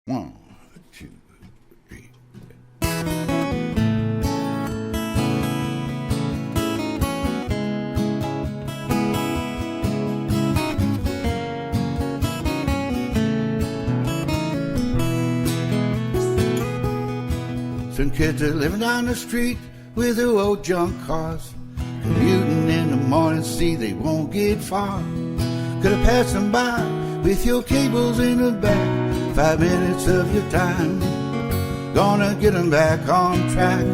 1, 2, 3. Some kids are living down the street with their old junk cars, commuting in the morning, see they won't get far. Could have passed them by with your cables in the back. 5 minutes of your time, gonna get them back on track.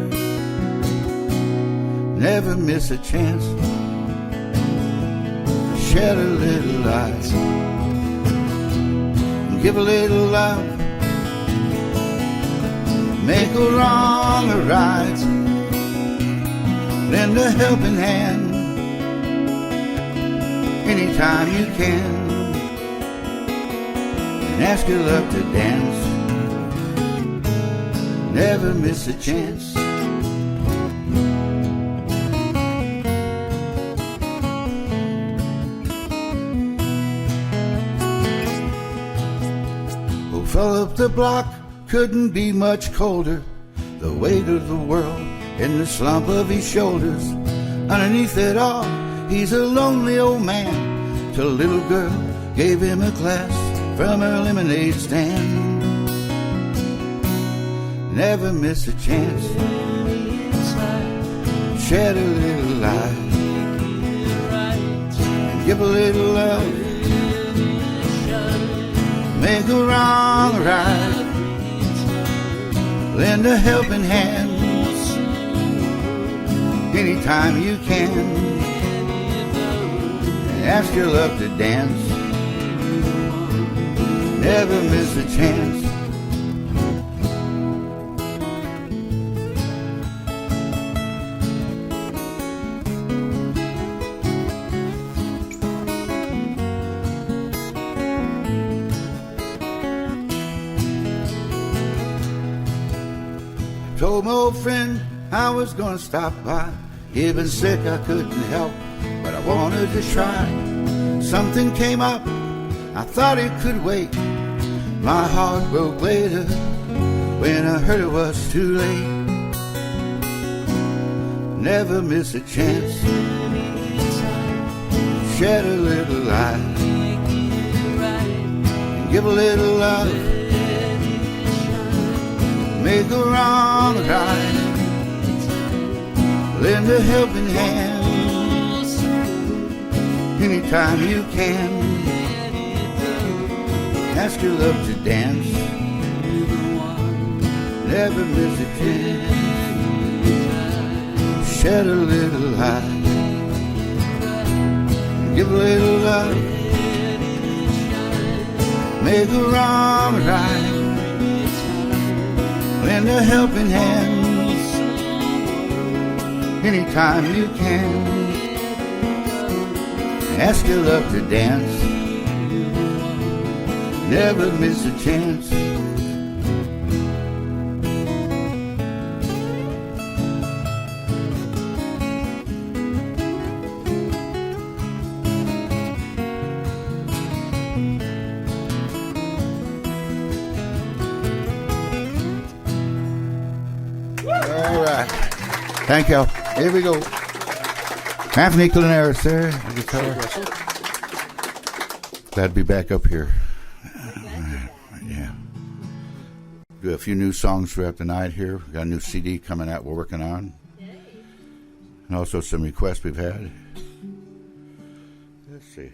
Never miss a chance, shed a little light, give a little love, make a wrong a right, lend a helping hand anytime you can, and ask your love to dance. Never miss a chance. Oh, fell up the block, couldn't be much colder. The weight of the world in the slump of his shoulders. Underneath it all, he's a lonely old man, till a little girl gave him a glass from her lemonade stand. Never miss a chance, shed a little light, and give a little love, make a wrong right, lend a helping hand anytime you can, and ask your love to dance. Never miss a chance. Told my old friend I was gonna stop by. He'd been sick, I couldn't help, but I wanted to try. Something came up, I thought it could wait. My heart broke later when I heard it was too late. Never miss a chance, shed a little light, and give a little love, make a wrong right, lend a helping hand anytime you can, ask your love to dance. Never miss a chance, shed a little light, give a little love, make a wrong right, lend a helping hand anytime you can, ask your love to dance. Never miss a chance. All right. Thank you. Here we go. Anthony Klonaris there, the guitar. Glad to be back up here. Yeah. Do a few new songs throughout the night here. Got a new CD coming out we're working on. And also some requests we've had. Let's see.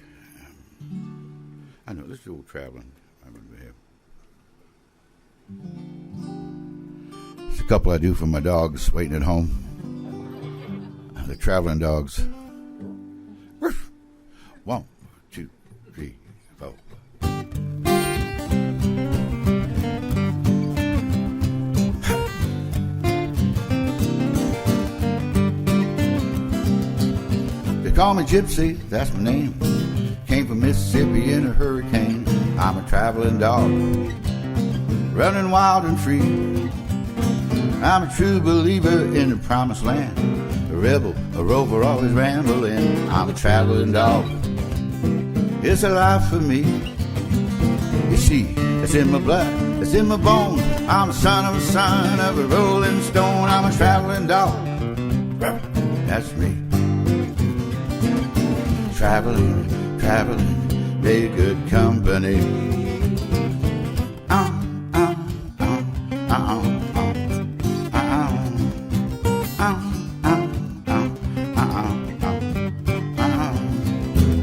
I know, let's do a little traveling. It's a couple I do for my dogs waiting at home. The traveling dogs. 1, 2, 3, 4. They call me Gypsy, that's my name. Came from Mississippi in a hurricane. I'm a traveling dog, running wild and free. I'm a true believer in the promised land. A rebel, a rover, always rambling. I'm a traveling dog. It's a life for me. You see, it's in my blood. It's in my bones. I'm a son of a son of a rolling stone. I'm a traveling dog. That's me. Traveling, traveling, be good company.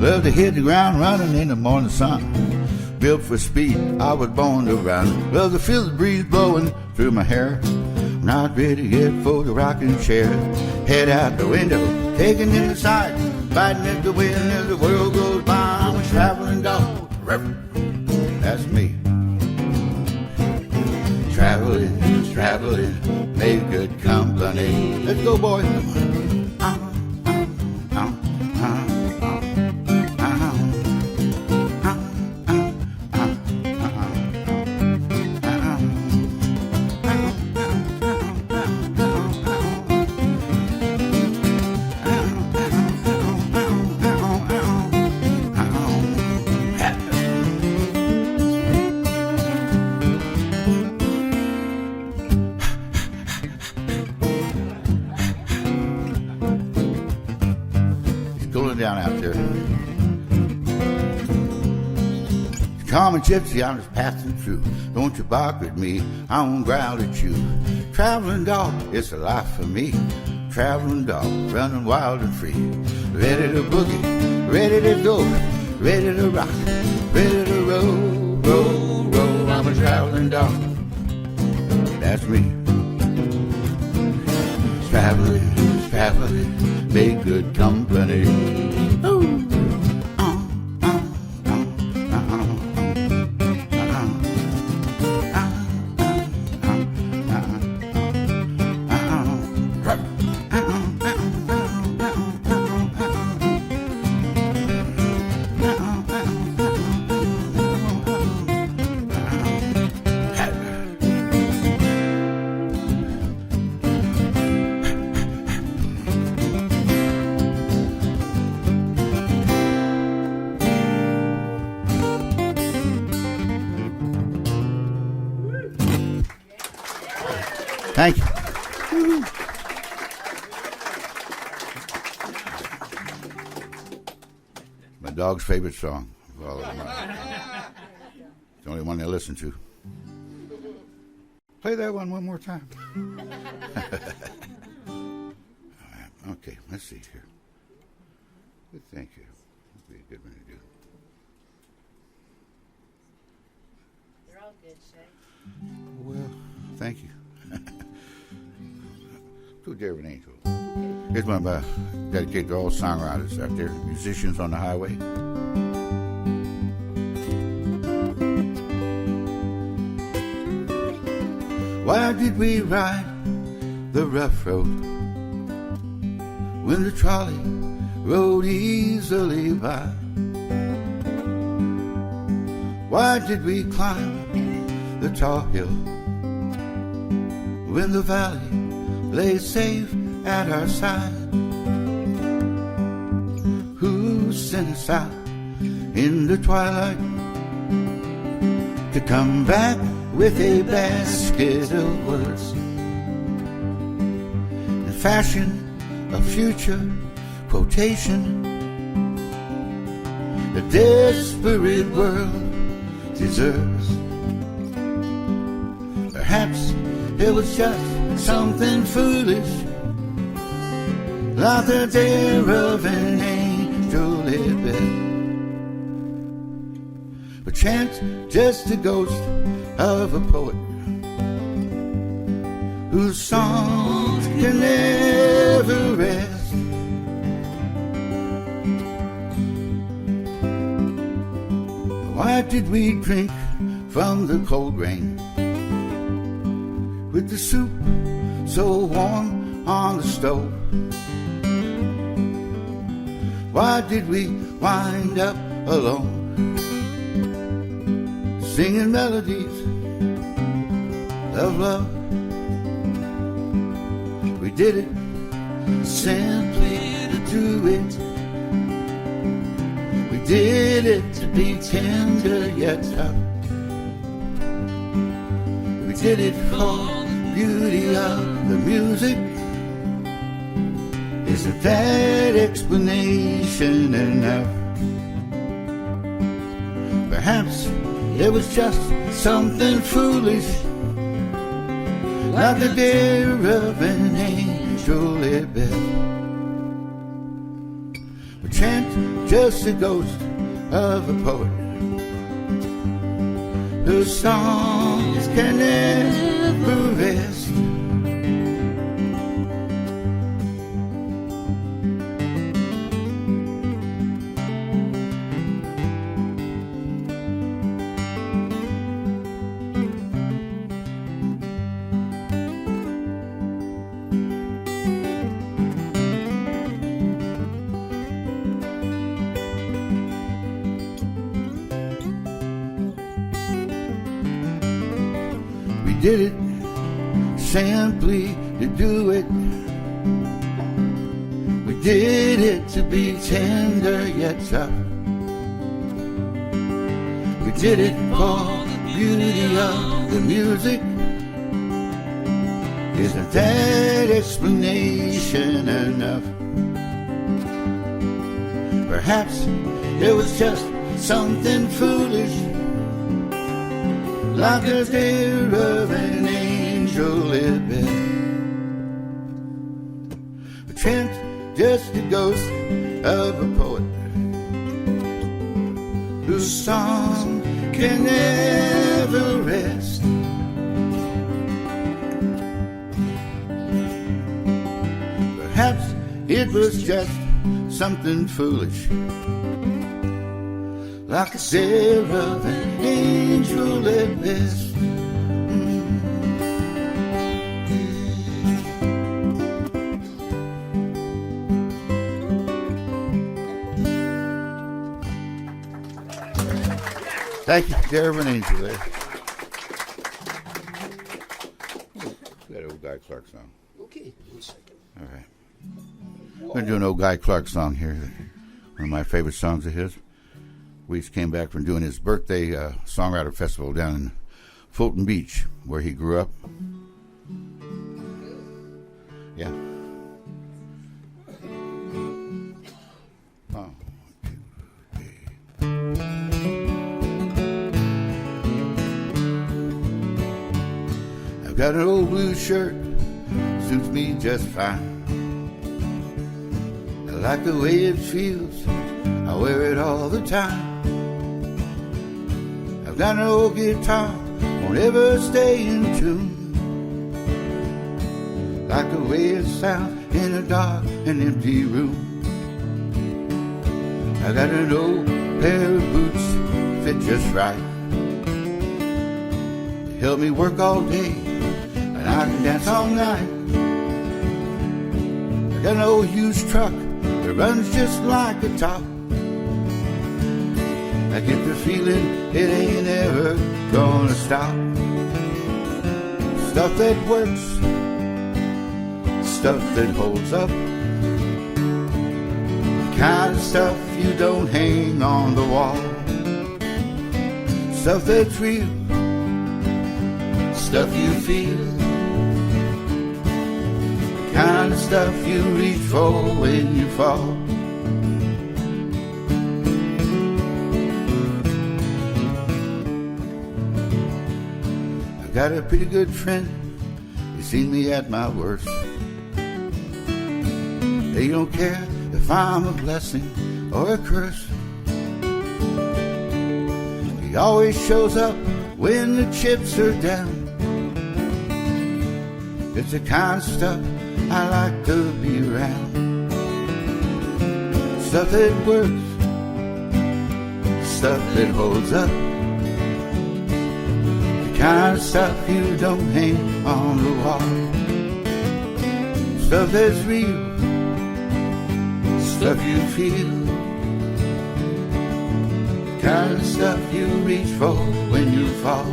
Love to hit the ground running in the morning sun. Built for speed, I was born to run. Love to feel the breeze blowing through my hair. Not ready yet for the rocking chair. Head out the window, taking in the sight, biting at the wind as the world goes by. I'm a traveling dog. That's me. Traveling, traveling, make good company. Let's go, boys. Down out there. Come and gypsy, I'm just passing through. Don't you bark at me, I won't growl at you. Traveling dog, it's a life for me. Traveling dog, running wild and free. Ready to boogie, ready to go, ready to rock, ready to roll, roll, roll. I'm a traveling dog. That's me. Traveling, traveling, make good company. Ooh. Thank you. My dog's favorite song. Well, it's the only one they listen to. Play that one more time. Okay, let's see here. Good, thank you. That'd be a good one to do. They're all good, Shay. Well, thank you. To Dear an Angel. Here's one dedicated to all songwriters out there, musicians on the highway. Why did we ride the rough road when the trolley rode easily by? Why did we climb the tall hill when the valley lay safe at our side? Who sent us out in the twilight to come back with a basket of words and fashion a future quotation the desperate world deserves? Perhaps it was just something foolish, like the dare of an angel had been. Perchance just a ghost of a poet whose songs can never rest. Why did we drink from the cold rain with the soup so warm on the stove? Why did we wind up alone, singing melodies of love? We did it simply to do it. We did it to be tender yet tough. did it for the beauty of the music. Isn't that explanation enough? Perhaps it was just something foolish, like the dear of an angel at best. But chant just the ghost of a poet whose songs can never rest. We did it simply to do it. We did it to be tender yet tough. We did it for the beauty of the music. Isn't that explanation enough? Perhaps it was just something foolish, like the dear of an angel at best. But chant just the ghost of a poet whose song can never rest. Perhaps it was just something foolish, like a dear of an angel at best. Thank you, dear of an angel there. That old Guy Clark song. Okay, 1 second. All right. I'm going to do an old Guy Clark song here. One of my favorite songs of his. We just came back from doing his birthday songwriter festival down in Fulton Beach, where he grew up. Yeah. Oh. I've got an old blue shirt, suits me just fine. I like the way it feels, I wear it all the time. I've got an old guitar, won't ever stay in tune. Like the way it sounds in a dark and empty room. I got an old pair of boots, fit just right. They help me work all day, and I can dance all night. I got an old used truck that runs just like a top. I get the feeling it ain't ever gonna stop. Stuff that works, stuff that holds up, the kind of stuff you don't hang on the wall. Stuff that's real, stuff you feel, the kind of stuff you reach for when you fall. Got a pretty good friend, he's seen me at my worst. They don't care if I'm a blessing or a curse. He always shows up when the chips are down. It's the kind of stuff I like to be around. Stuff that works, stuff that holds up, kind of stuff you don't hang on the wall. Stuff that's real, stuff you feel, kind of stuff you reach for when you fall.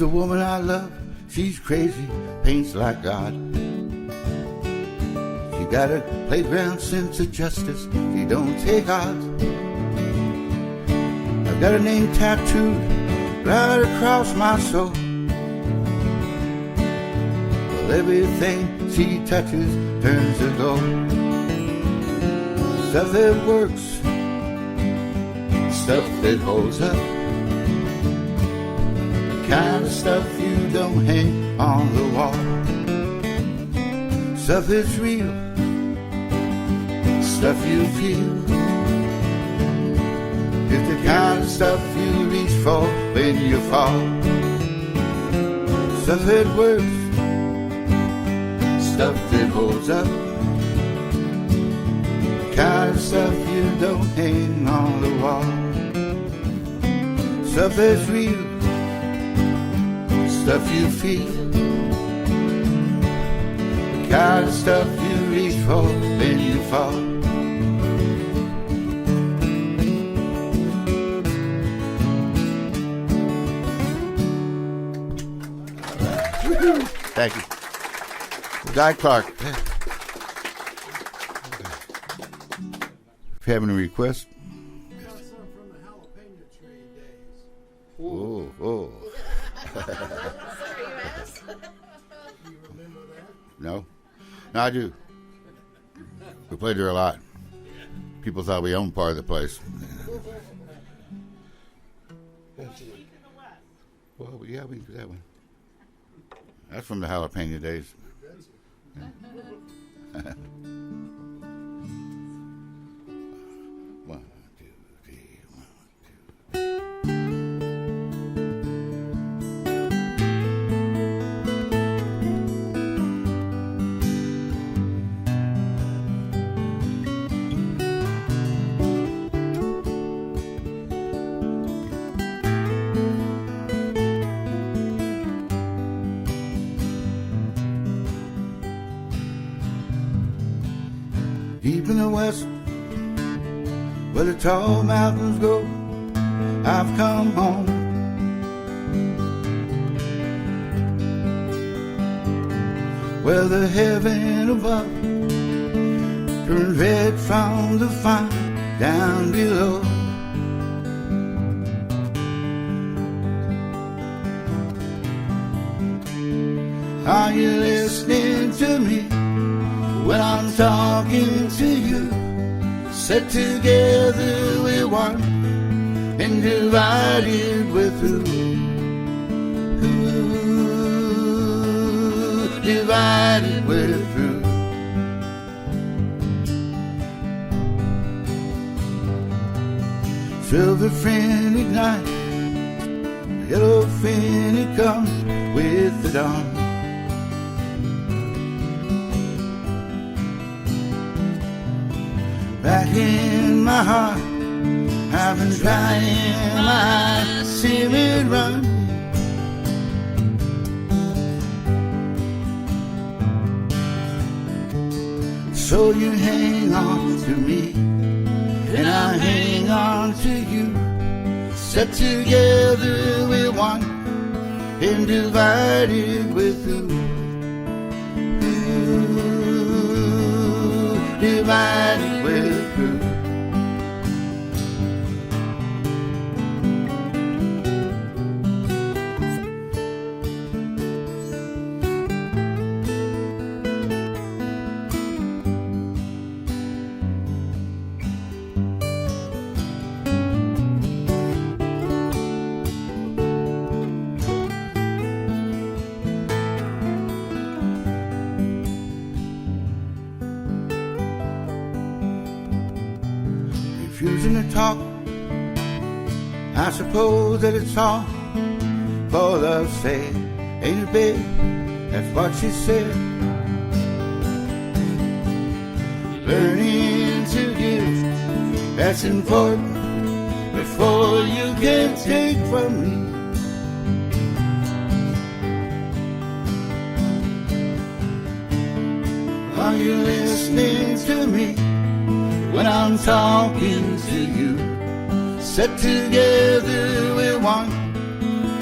the woman I love. She's crazy, paints like God. She got a playground sense of justice. She don't take odds. I've got her name tattooed right across my soul. Well, everything she touches turns to gold. Stuff that works, stuff that holds up, the kind of stuff you don't hang on the wall. Stuff that's real, stuff you feel. It's the kind of stuff you reach for when you fall. Stuff that works, stuff that holds up, the kind of stuff you don't hang on the wall. Stuff that's real, stuff you feel, the kind of stuff you reach for when you fall. Thank you. Guy Clark. If you have any requests. Got some from the jalapeno tree days. Oh. Sorry, you asked. Do you remember that? No? No, I do. We played there a lot. People thought we owned part of the place. Well, yeah, we can do that one. That's from the jalapeno days. One, two, three, 1, 2. Deep in the west, where the tall mountains go, I've come home. Where the heaven above turns red from the fire down below. Are you listening to me when I'm talking to you? Set together we're one and divided we're through. Divided we're through. Silver fin ignite, yellow fin it comes with the dawn. Back in my heart, I've been trying my eyes, see me run. So you hang on to me, and I hang on to you. Set together we're one, and divided we're through. Divided we're through. Refusing to talk, I suppose that it's all for love's sake. Ain't it, babe? That's what she said. Learning to give, that's important, before you can take from me. Are you listening to me when I'm talking to you? Set together we're one,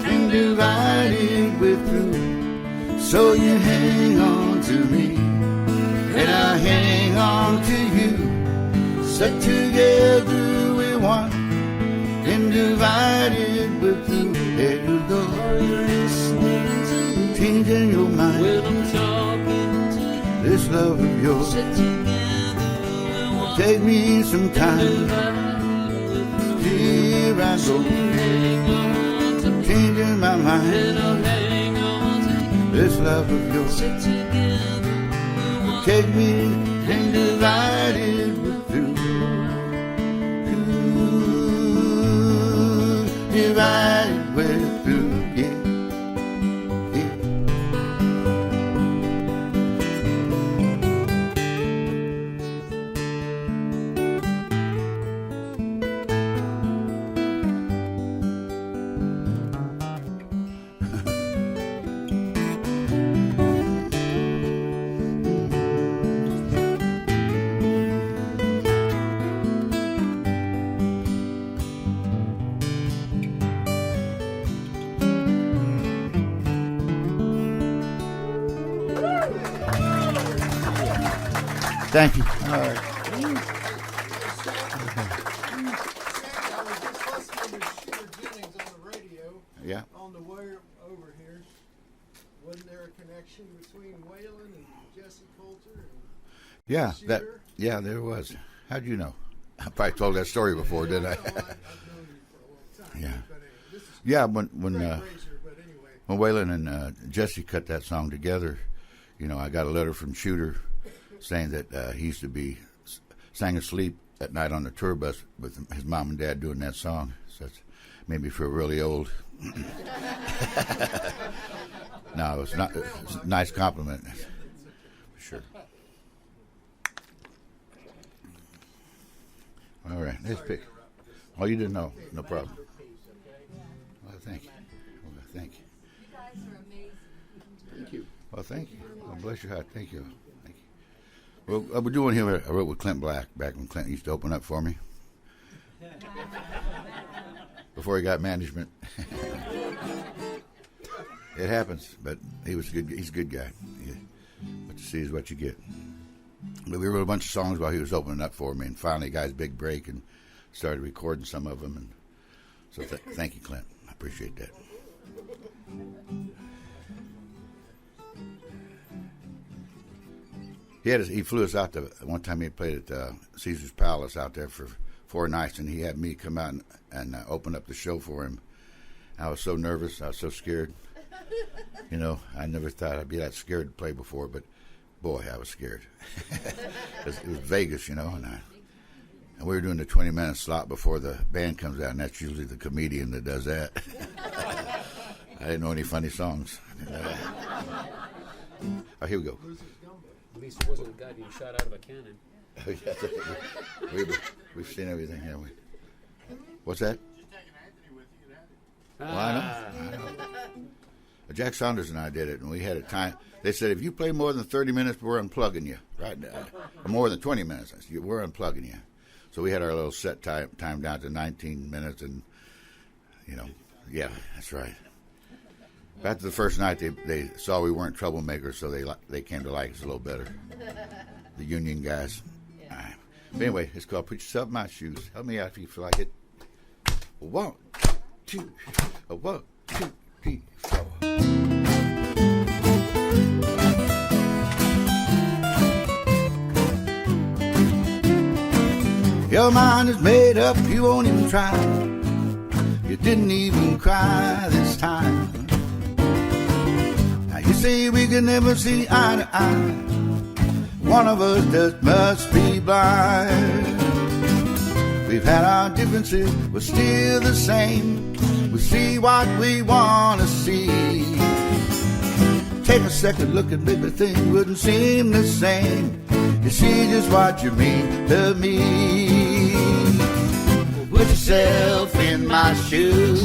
and and divided we're through. So you hang on to me, and I hang on to you. Stuck together we're one, and divided we're through. There you go, changing your mind. When I'm talking to you, This love of yours, sit together, we're one. take me some time. Divided, Here I so go, you hang on to me, changing my mind. and I'll hang on to you. This love of yours, Sit together, we're one. take me and divided we're through. Divided we're through, yeah, yeah. Thank you. All right. I was just listening to Shooter Jennings on the radio Yeah. on the way over here. Wasn't there a connection between Waylon and Jesse Coulter? And Yeah, that. Shooter? Yeah, there was. How'd you know? I probably told that story before, didn't I? I've known you for a long time. Yeah. But anyway, this is Yeah, when great razor, but anyway. when Waylon and Jesse cut that song together, you know, I got a letter from Shooter saying that he used to be sang asleep at night on the tour bus with his mom and dad doing that song. So it made me feel really old. No, it's not. It's a nice compliment, for sure. All right, let's pick. Oh, you didn't know? No problem. Well, thank you. Well, thank you. You guys are amazing. Thank you. Well, thank you. Well, bless your heart. Thank you. Thank you. Well, we're doing here. I wrote with Clint Black back when Clint used to open up for me. Before he got management. It happens, but he was good. He's a good guy. What you see is what you get. But we wrote a bunch of songs while he was opening up for me, and finally got his big break and started recording some of them. And so, thank you, Clint. I appreciate that. He flew us out to one time. He played at Caesar's Palace out there for 4 nights, and he had me come out and open up the show for him. I was so nervous. I was so scared. You know, I never thought I'd be that scared to play before, but boy, I was scared. It was Vegas, you know, and we were doing the 20-minute slot before the band comes out, and that's usually the comedian that does that. I didn't know any funny songs. Oh, here we go. At least it wasn't a guy being shot out of a cannon. Oh, yeah. We've seen everything, haven't we? What's that? Just taking Anthony with you, you Well, I know. Jack Saunders and I did it, and we had a time. They said, if you play more than 30 minutes, we're unplugging you. Right? Or more than 20 minutes, I said, we're unplugging you. So we had our little set time down to 19 minutes, and, you know, yeah, that's right. After the first night, they saw we weren't troublemakers, so they came to like us a little better. The union guys. All right. But anyway, it's called Put Yourself in My Shoes. Help me out if you feel like it. 1, 2, 1, 2, 3, 4. Your mind is made up, you won't even try. You didn't even cry this time. Now you say we can never see eye to eye. One of us just must be blind. We've had our differences, but still the same. We see what we want to see. Take a second look and maybe things wouldn't seem the same. You see just what you mean to me. Put yourself in my shoes.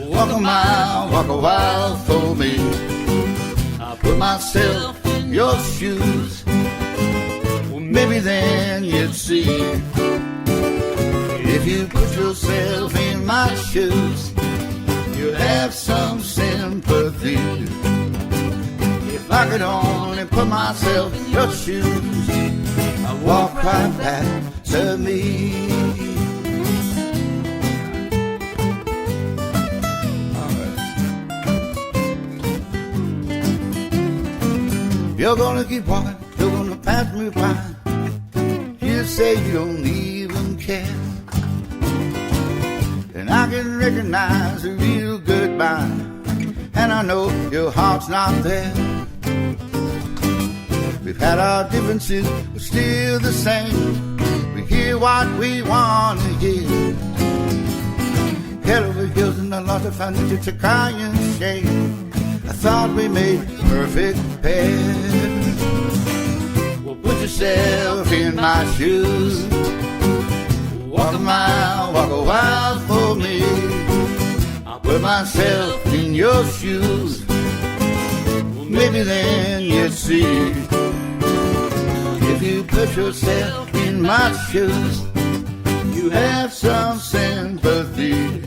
Walk a mile, walk a while for me. I'll put myself in your shoes. Well, maybe then you'd see. If you put yourself in my shoes, you'll have some sympathy. If I could only put myself in your shoes, I'd walk right back to me. You're gonna keep walking, you're gonna pass me by. You say you don't even care, and I can recognize a real goodbye, and I know your heart's not there. We've had our differences, but still the same. We hear what we want to hear. Head over heels and I lost to find it, it's a crying shame. I thought we made a perfect pair. Well, put yourself in my shoes. Walk a mile, walk a while for me. I'll put myself in your shoes. Well, maybe then you'd see. If you put yourself in my shoes, you have some sympathy.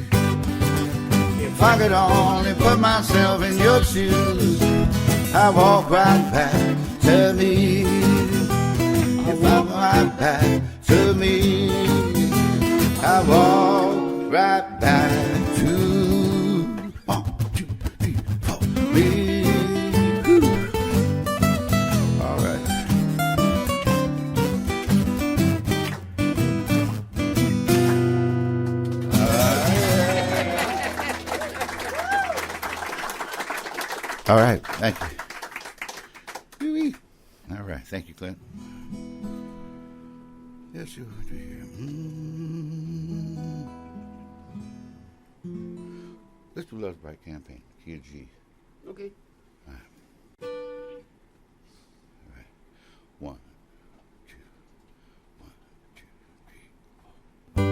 If I could only put myself in your shoes, I'd walk right back to me. If I walk right back to me, I'd walk right back to 1, 2, 3, 4 me. Whew. All right. All right, thank you. Woo-wee. All right, thank you, Clint. Yes, you do here. Let's do Love's Bright Campaign, key of G. Okay. All right. 1, 2, 1, 2, 3,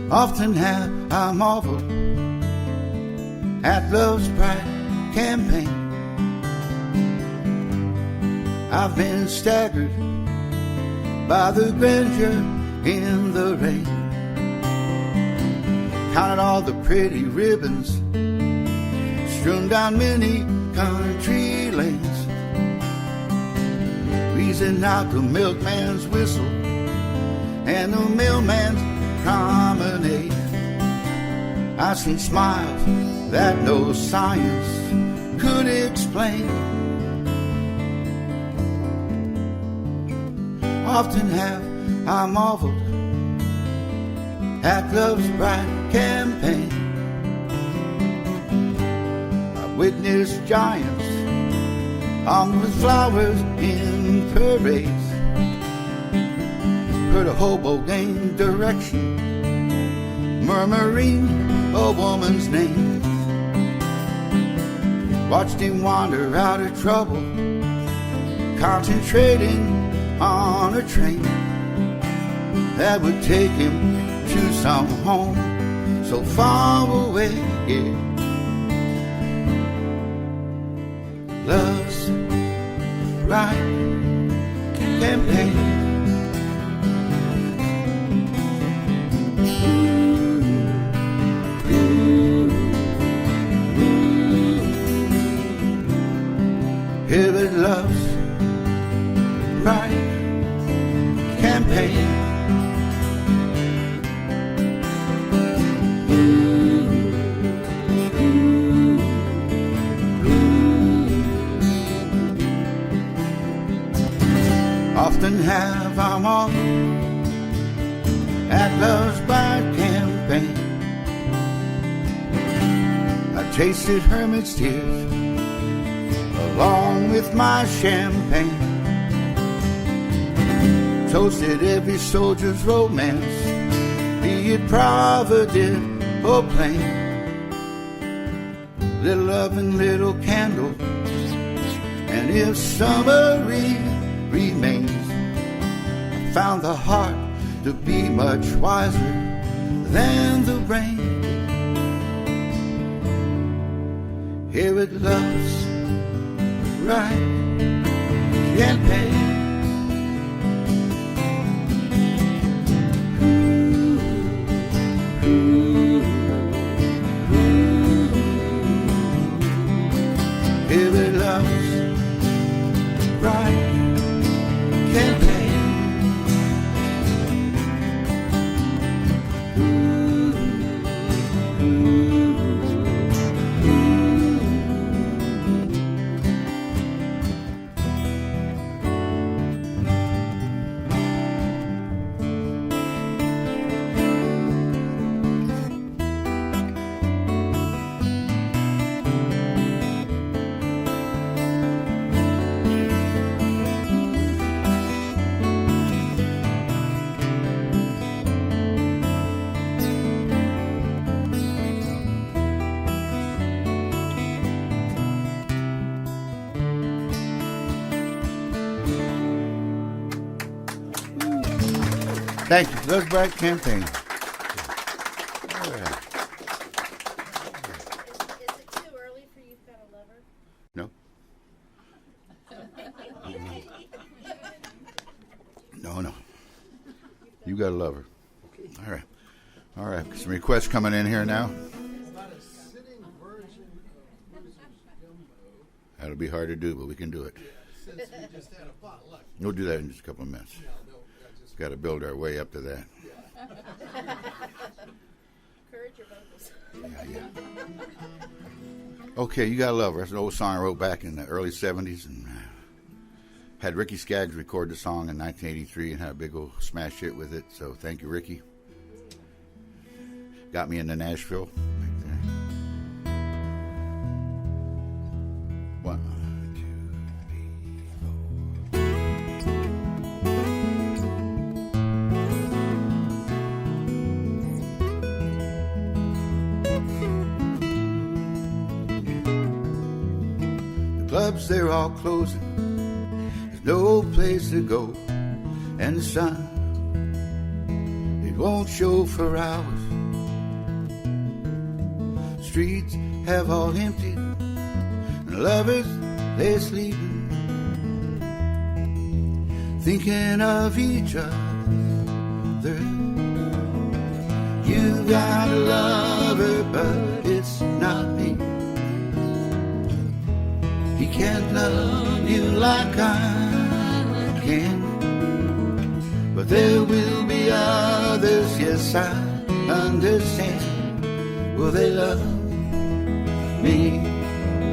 4. Often have I marveled at Love's Bright Campaign. I've been staggered by the grandeur in the rain. Counted all the pretty ribbons strewn down many country lanes, wheezing out the milkman's whistle and the mailman's promenade. I've seen smiles that no science could explain. Often have I marveled at Love's Bright Campaign. I've witnessed giants armed with flowers in parades, heard a hobo gain direction, murmuring a woman's name, watched him wander out of trouble, concentrating on a train that would take him to some home so far away. Yeah. Love's Bright Campaign. Here it Love's Bright Campaign. Often have I marveled at Love's Bright Campaign. I tasted hermit's tears along with my champagne, toasted every soldier's romance, be it provident or plain. Little oven, little candle, and if summer remains, I found the heart to be much wiser than the rain. Here it Love's Bright Campaign. Thank you. Love Bright campaign. All right. Is it too early for You've Got a Lover? No. No. You got a lover. All right. All right. Some requests coming in here now. About a sitting version of Losers Gumbo, That'll be hard to do, but we can do it. since we just had a potluck. We'll do that in just a couple of minutes. No, I just Got to build our way up to that. Courage your vocals. Yeah. Okay, You Got a Lover. That's an old song I wrote back in the early 70s and had Ricky Skaggs record the song in 1983 and had a big old smash hit with it. So thank you, Ricky. Got me into Nashville. Right there. 1, 2, 3, 4. The clubs, they're all closing. There's no place to go. And the sun, it won't show for hours. Streets have all emptied, and lovers, they're sleeping, thinking of each other. You got a lover, but it's not me. He can't love you like I can, but there will be others, yes, I understand. Will they love me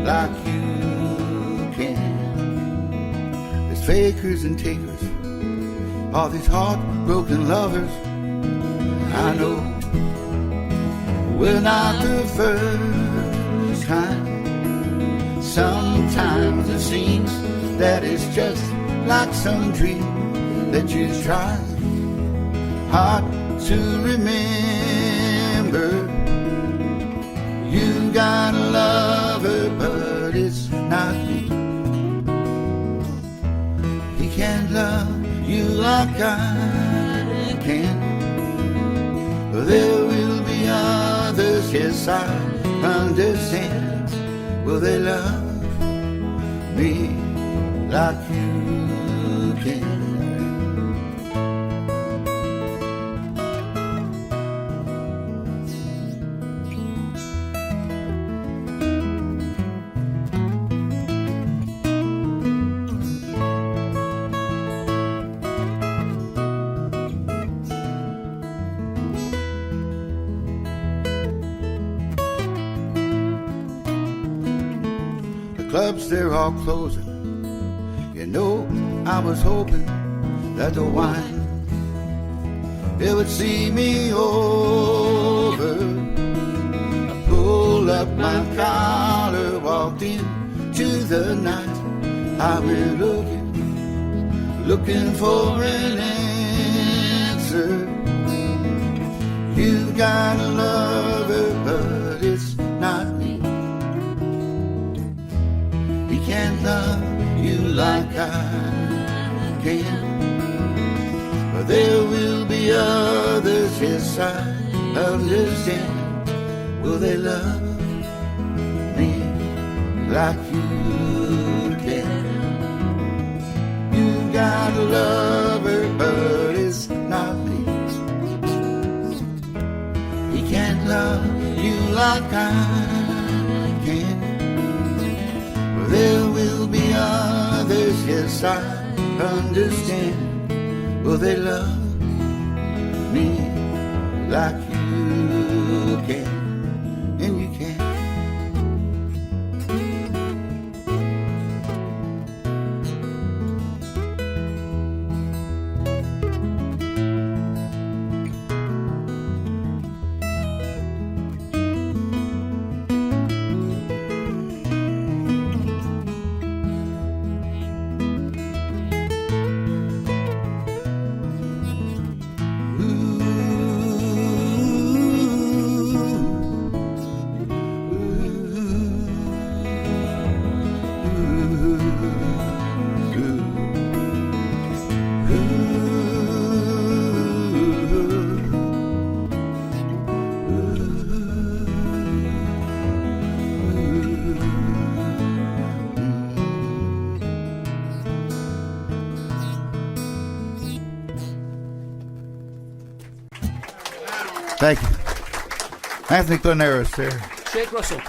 like you can? There's fakers and takers, all these heartbroken lovers. I know we're not the first time. Sometimes it seems that it's just like some dream that you tried hard to remember. You got a lover, but it's not me. He can't love you like I can. There will be others, yes, I understand. Will they love me like you can? Clubs, they're all closing. You know, I was hoping that the wine, it would see me over. I pulled up my collar, walked into the night. I've been looking for an answer. You got a lover, but it's not me. Can't love you like I can, but there will be others, yes, I understand. Will they love me like you can? You got a lover, but it's not me. He can't love you like I can. There will be others, yes, I understand. Will they love me like you can? And you can. Thank you. Anthony Klonaris there. Shake Russell.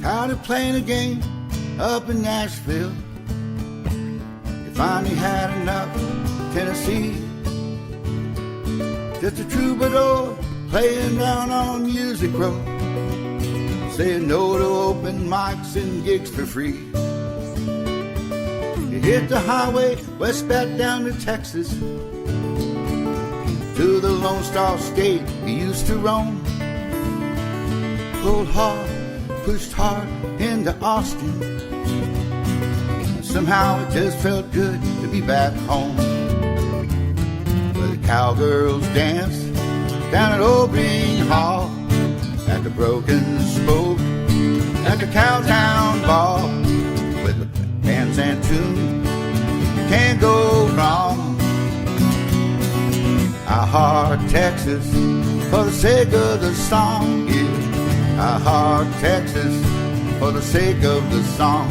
Tired of playing a game up in Nashville. You finally had enough Tennessee. Just a troubadour playing down on Music Row, saying no to open mics and gigs for free. You hit the highway west back down to Texas, to the Lone Star State you used to roam. Pulled hard, pushed hard into Austin. Somehow it just felt good to be back home, where the cowgirls dance down at Old Green Hall, at the Broken Spoke, at the Cowtown Ball, with the bands and tunes, can't go wrong. I heart Texas for the sake of the song, yeah. I heart Texas for the sake of the song.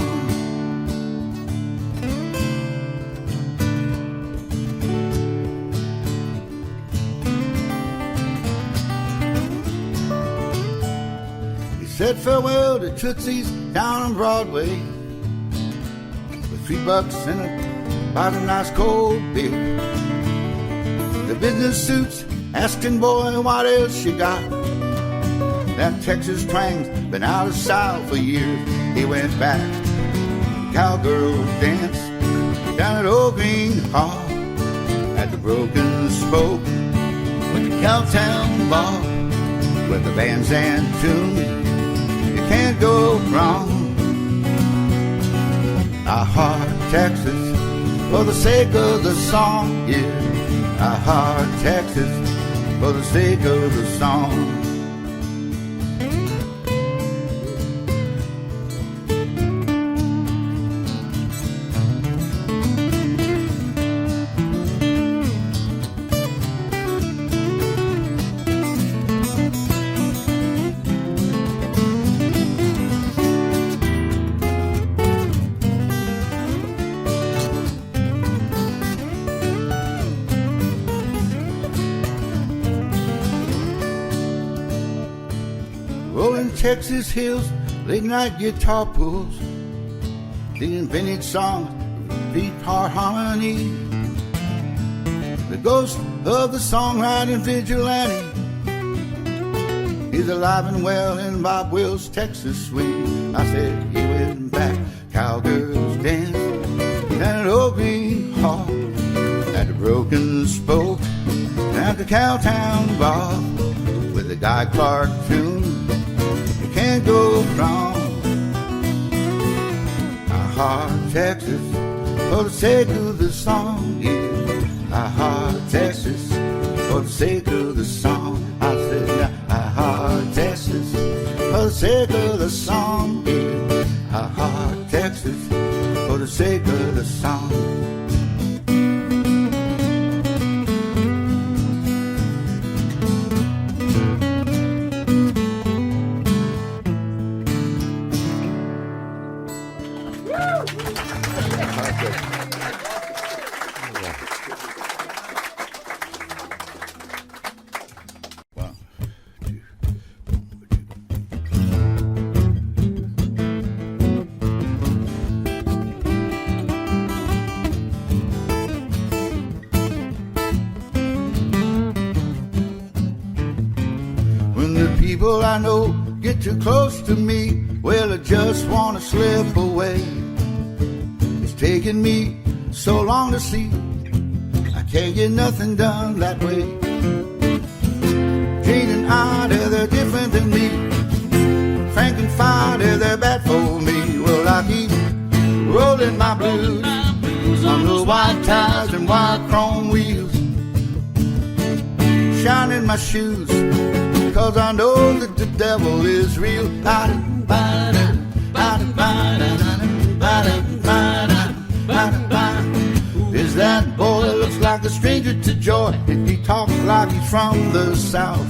He said farewell to Tootsie's down on Broadway, with $3 and a bottle of nice cold beer. The business suits asking, boy, what else you got? That Texas twang's been out of style for years. He went back. Cowgirls dance down at Old Green Hall, at the Broken Spoke, with the Cowtown Ball, with the bands and tunes, you can't go wrong. I heart Texas for the sake of the song, yeah. I heart Texas for the sake of the song. Rolling Texas hills, late night guitar pulls, singing vintage songs, deep heart harmony. The ghost of the songwriting vigilante, he's alive and well in Bob Wills' Texas swing. I said he went back. Cowgirls dance down at Old Green Hall, at the Broken Spoke, at the Cowtown Bar, with the Guy Clark tune. Can't go wrong. I heart Texas for the sake of the song, yeah. I heart Texas for the sake of the song. I said, I heart Texas for the sake of the song, yeah. I heart Texas for the sake of the song. People I know get too close to me, well, I just want to slip away. It's taken me so long to see I can't get nothing done that way. Jane and Ida, they're different than me. Frank and Fida, they're bad for me. Well, I keep rolling my blues on the white tires and white chrome wheels, shining my shoes, 'cause I know that the devil is real. Is that a stranger to joy, and he talks like he's from the south.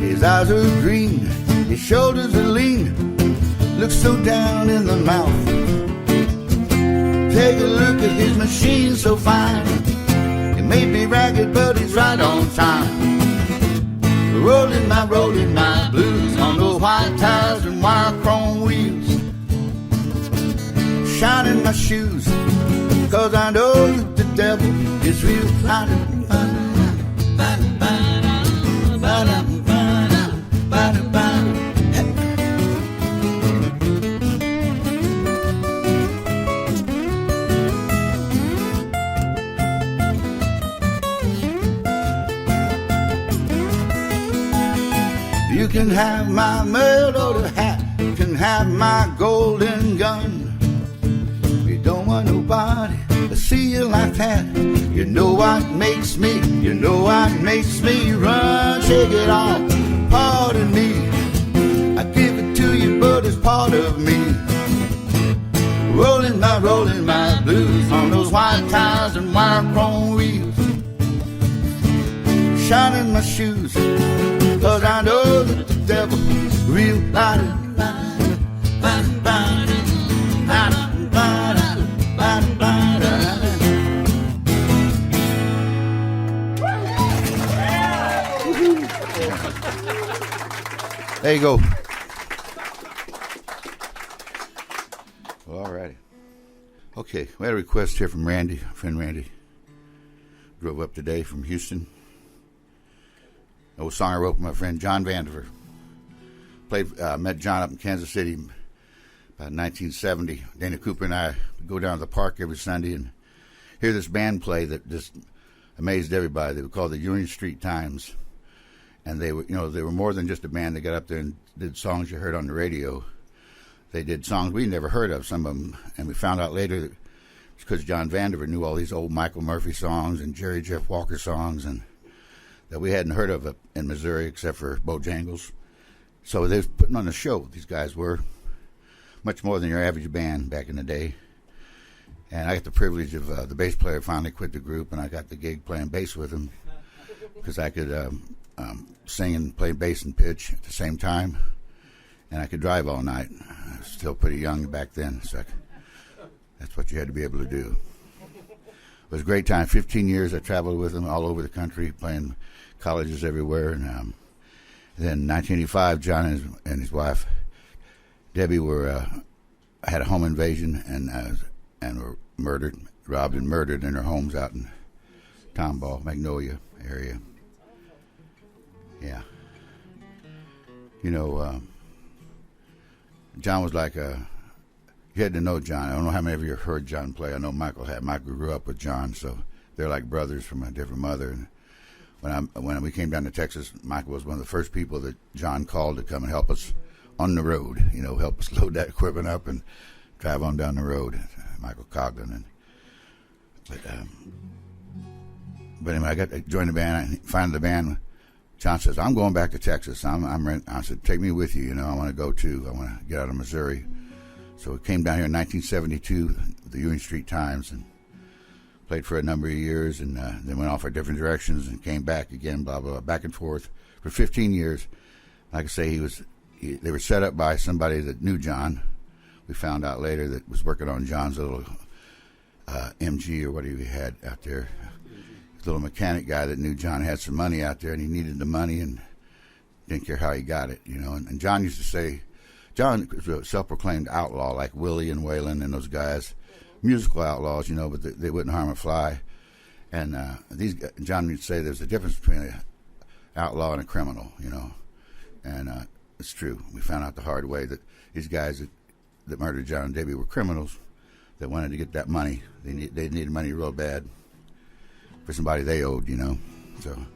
His eyes are green, his shoulders are lean, looks so down in the mouth. Take a look at his machine so fine. It may be ragged, but he's right on time. Rolling my blues on those white tires and wire chrome wheels. Shining my shoes, 'cause I know the devil is real. You can have my mail-order hat, you can have my golden gun. You don't want nobody to see you like that. You know what makes me run. Shake it off, pardon me. I give it to you, but it's part of me. Rolling my blues on those white tires and wire chrome wheels. Shining my shoes, 'cause I know that the devil real light. There you go. Well, all righty. Okay, we had a request here from Randy, friend Randy. Drove up today from Houston. An old song I wrote with my friend John Vandiver. Met John up in Kansas City about 1970. Dana Cooper and I would go down to the park every Sunday and hear this band play that just amazed everybody. They were called the Union Street Times. And they were more than just a band. They got up there and did songs you heard on the radio. They did songs we never heard of, some of them. And we found out later that it's because John Vandiver knew all these old Michael Murphy songs and Jerry Jeff Walker songs and that we hadn't heard of in Missouri except for Bojangles. So they was putting on a show. These guys were much more than your average band back in the day. And I got the privilege of the bass player finally quit the group, and I got the gig playing bass with him because I could sing and play bass and pitch at the same time, and I could drive all night. I was still pretty young back then, so that's what you had to be able to do. It was a great time. 15 years I traveled with him all over the country, playing colleges everywhere. And then in 1985, John and his wife, Debbie, had a home invasion and were robbed and murdered in their homes out in Tomball, Magnolia area. Yeah. John was like you had to know John. I don't know how many of you have heard John play. I know Michael had. Michael grew up with John, so they're like brothers from a different mother. And when we came down to Texas, Michael was one of the first people that John called to come and help us on the road. Help us load that equipment up and drive on down the road. Michael Coughlin. But anyway, I got to join the band. I found the band. John says, "I'm going back to Texas. I said, "Take me with you. I want to go too. I want to get out of Missouri." So we came down here in 1972, the Union Street Times, and played for a number of years, and then went off our different directions and came back again, blah, blah, blah, back and forth for 15 years. Like I say, they were set up by somebody that knew John. We found out later that was working on John's little MG or whatever he had out there. This little mechanic guy that knew John had some money out there, and he needed the money and didn't care how he got it, And John used to say, John was a self-proclaimed outlaw like Willie and Waylon and those guys, musical outlaws, but they wouldn't harm a fly. And John used to say there's a difference between an outlaw and a criminal, And it's true. We found out the hard way that these guys that murdered John and Debbie were criminals that wanted to get that money. They needed money real bad for somebody they owed, So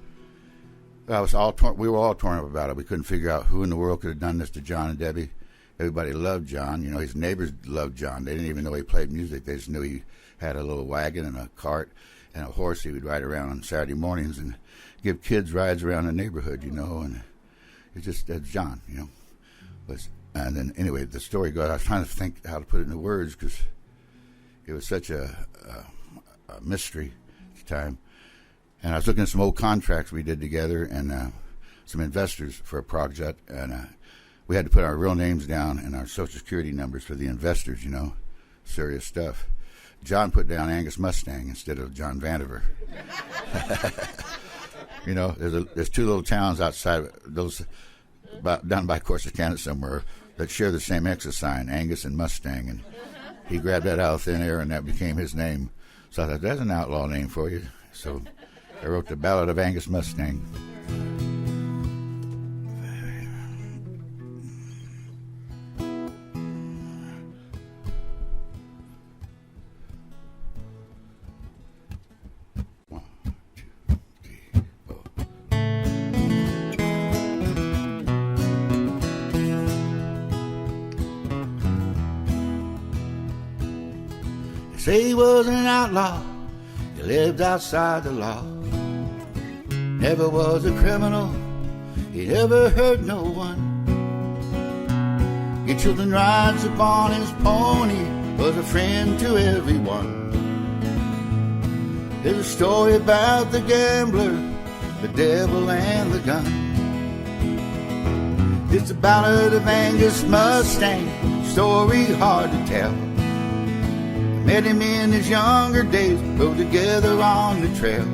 we were all torn up about it. We couldn't figure out who in the world could have done this to John and Debbie. Everybody loved John. His neighbors loved John. They didn't even know he played music. They just knew he had a little wagon and a cart and a horse he would ride around on Saturday mornings and give kids rides around the neighborhood, And that's John, And then, anyway, the story goes, I was trying to think how to put it into words because it was such a mystery to time. And I was looking at some old contracts we did together and some investors for a project. And we had to put our real names down and our Social Security numbers for the investors, you know, serious stuff. John put down Angus Mustang instead of John Vandiver. You know, there's two little towns outside those, down by Corsicana somewhere, that share the same exit sign, Angus and Mustang, and he grabbed that out of thin air, and that became his name. So I thought, that's an outlaw name for you. So I wrote the Ballad of Angus Mustang. Say he was an outlaw, he lived outside the law. Never was a criminal, he never hurt no one. He children rides upon his pony, was a friend to everyone. There's a story about the gambler, the devil and the gun. It's the ballad of Angus Mustang, story hard to tell. Met him in his younger days, rode together on the trail.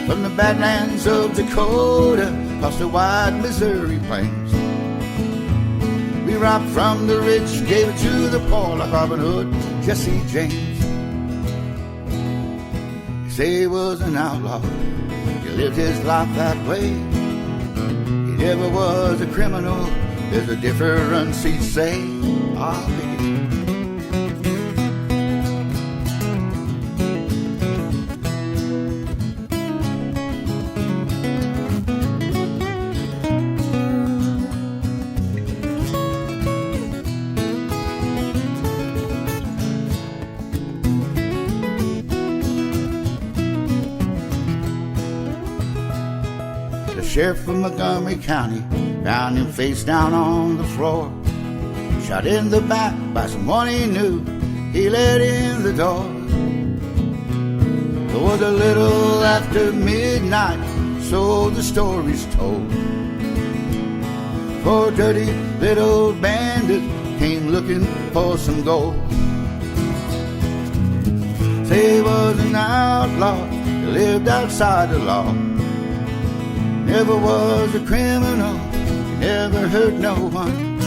From the badlands of Dakota, across the wide Missouri plains. We robbed from the rich, gave it to the poor, like Robin Hood, Jesse James. You say he was an outlaw, he lived his life that way. He never was a criminal, there's a difference he'd say. Ah, baby. Sheriff from Montgomery County found him face down on the floor, shot in the back by someone he knew. He let in the door. It was a little after midnight, so the story's told. Four dirty little bandits came looking for some gold. Say he was an outlaw, he lived outside the law. Never was a criminal, never hurt no one.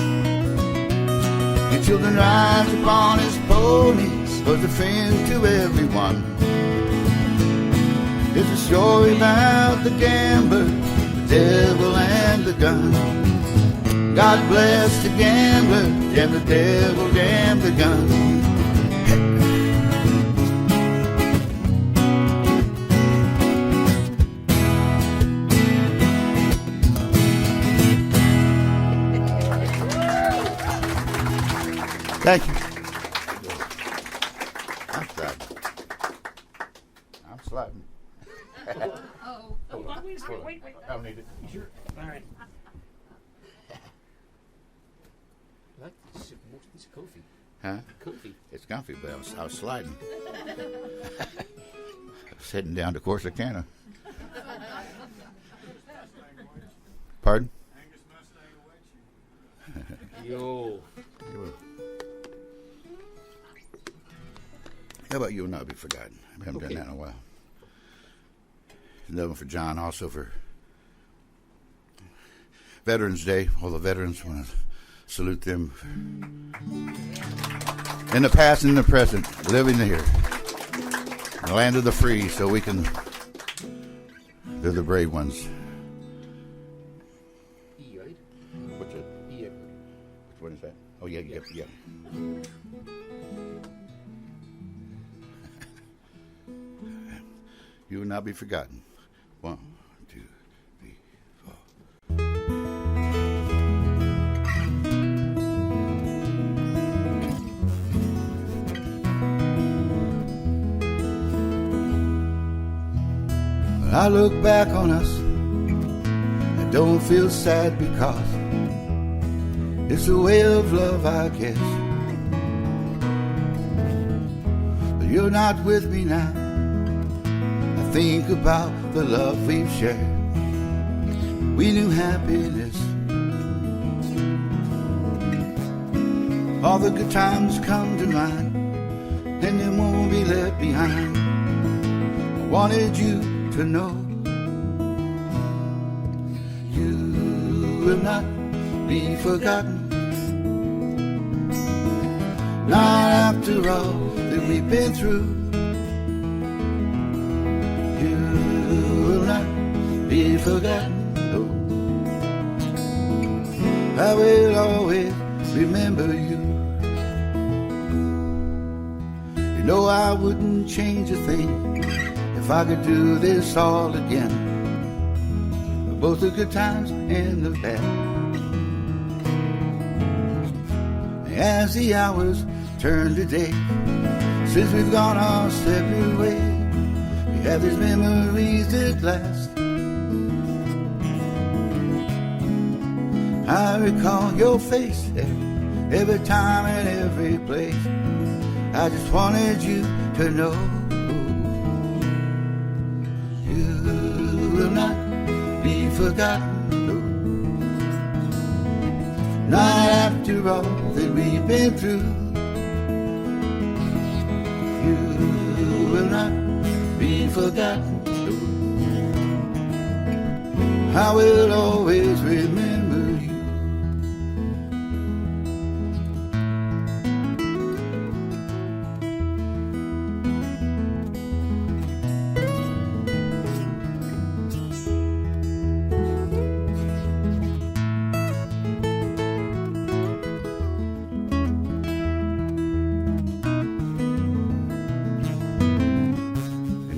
His children rides upon his ponies, was a friend to everyone. It's a story about the gambler, the devil and the gun. God bless the gambler, damn the devil, damn the gun. Thank you. I'm sliding. I'm sliding. Oh. Wait. I don't need it. You sure? All right. I like this. It's comfy. Huh? Comfy. It's comfy, but I was sliding. I was heading down to Corsicana. Pardon? Angus Mustang awaits you. Yo. How about You Will Not Be Forgotten? I haven't done that in a while. Another one for John, also for Veterans Day. All the veterans, want to salute them. In the past and in the present, living here. In the land of the free, so we can... They're the brave ones. E, right? What's it? E. Which one is that? Oh, yeah. You Will Not Be Forgotten. 1, 2, 3, 4. When I look back on us, I don't feel sad because it's a way of love, I guess. But you're not with me now, think about the love we've shared. We knew happiness. All the good times come to mind, and they won't be left behind. I wanted you to know you will not be forgotten. Not after all that we've been through. You will not be forgotten. No. I will always remember you. You know I wouldn't change a thing if I could do this all again. Both the good times and the bad. As the hours turn to day, since we've gone our separate ways, we have these memories that last. I recall your face every time and every place. I just wanted you to know you will not be forgotten. No. Not after all that we've been through. You will not be forgotten. No. I will always remember you.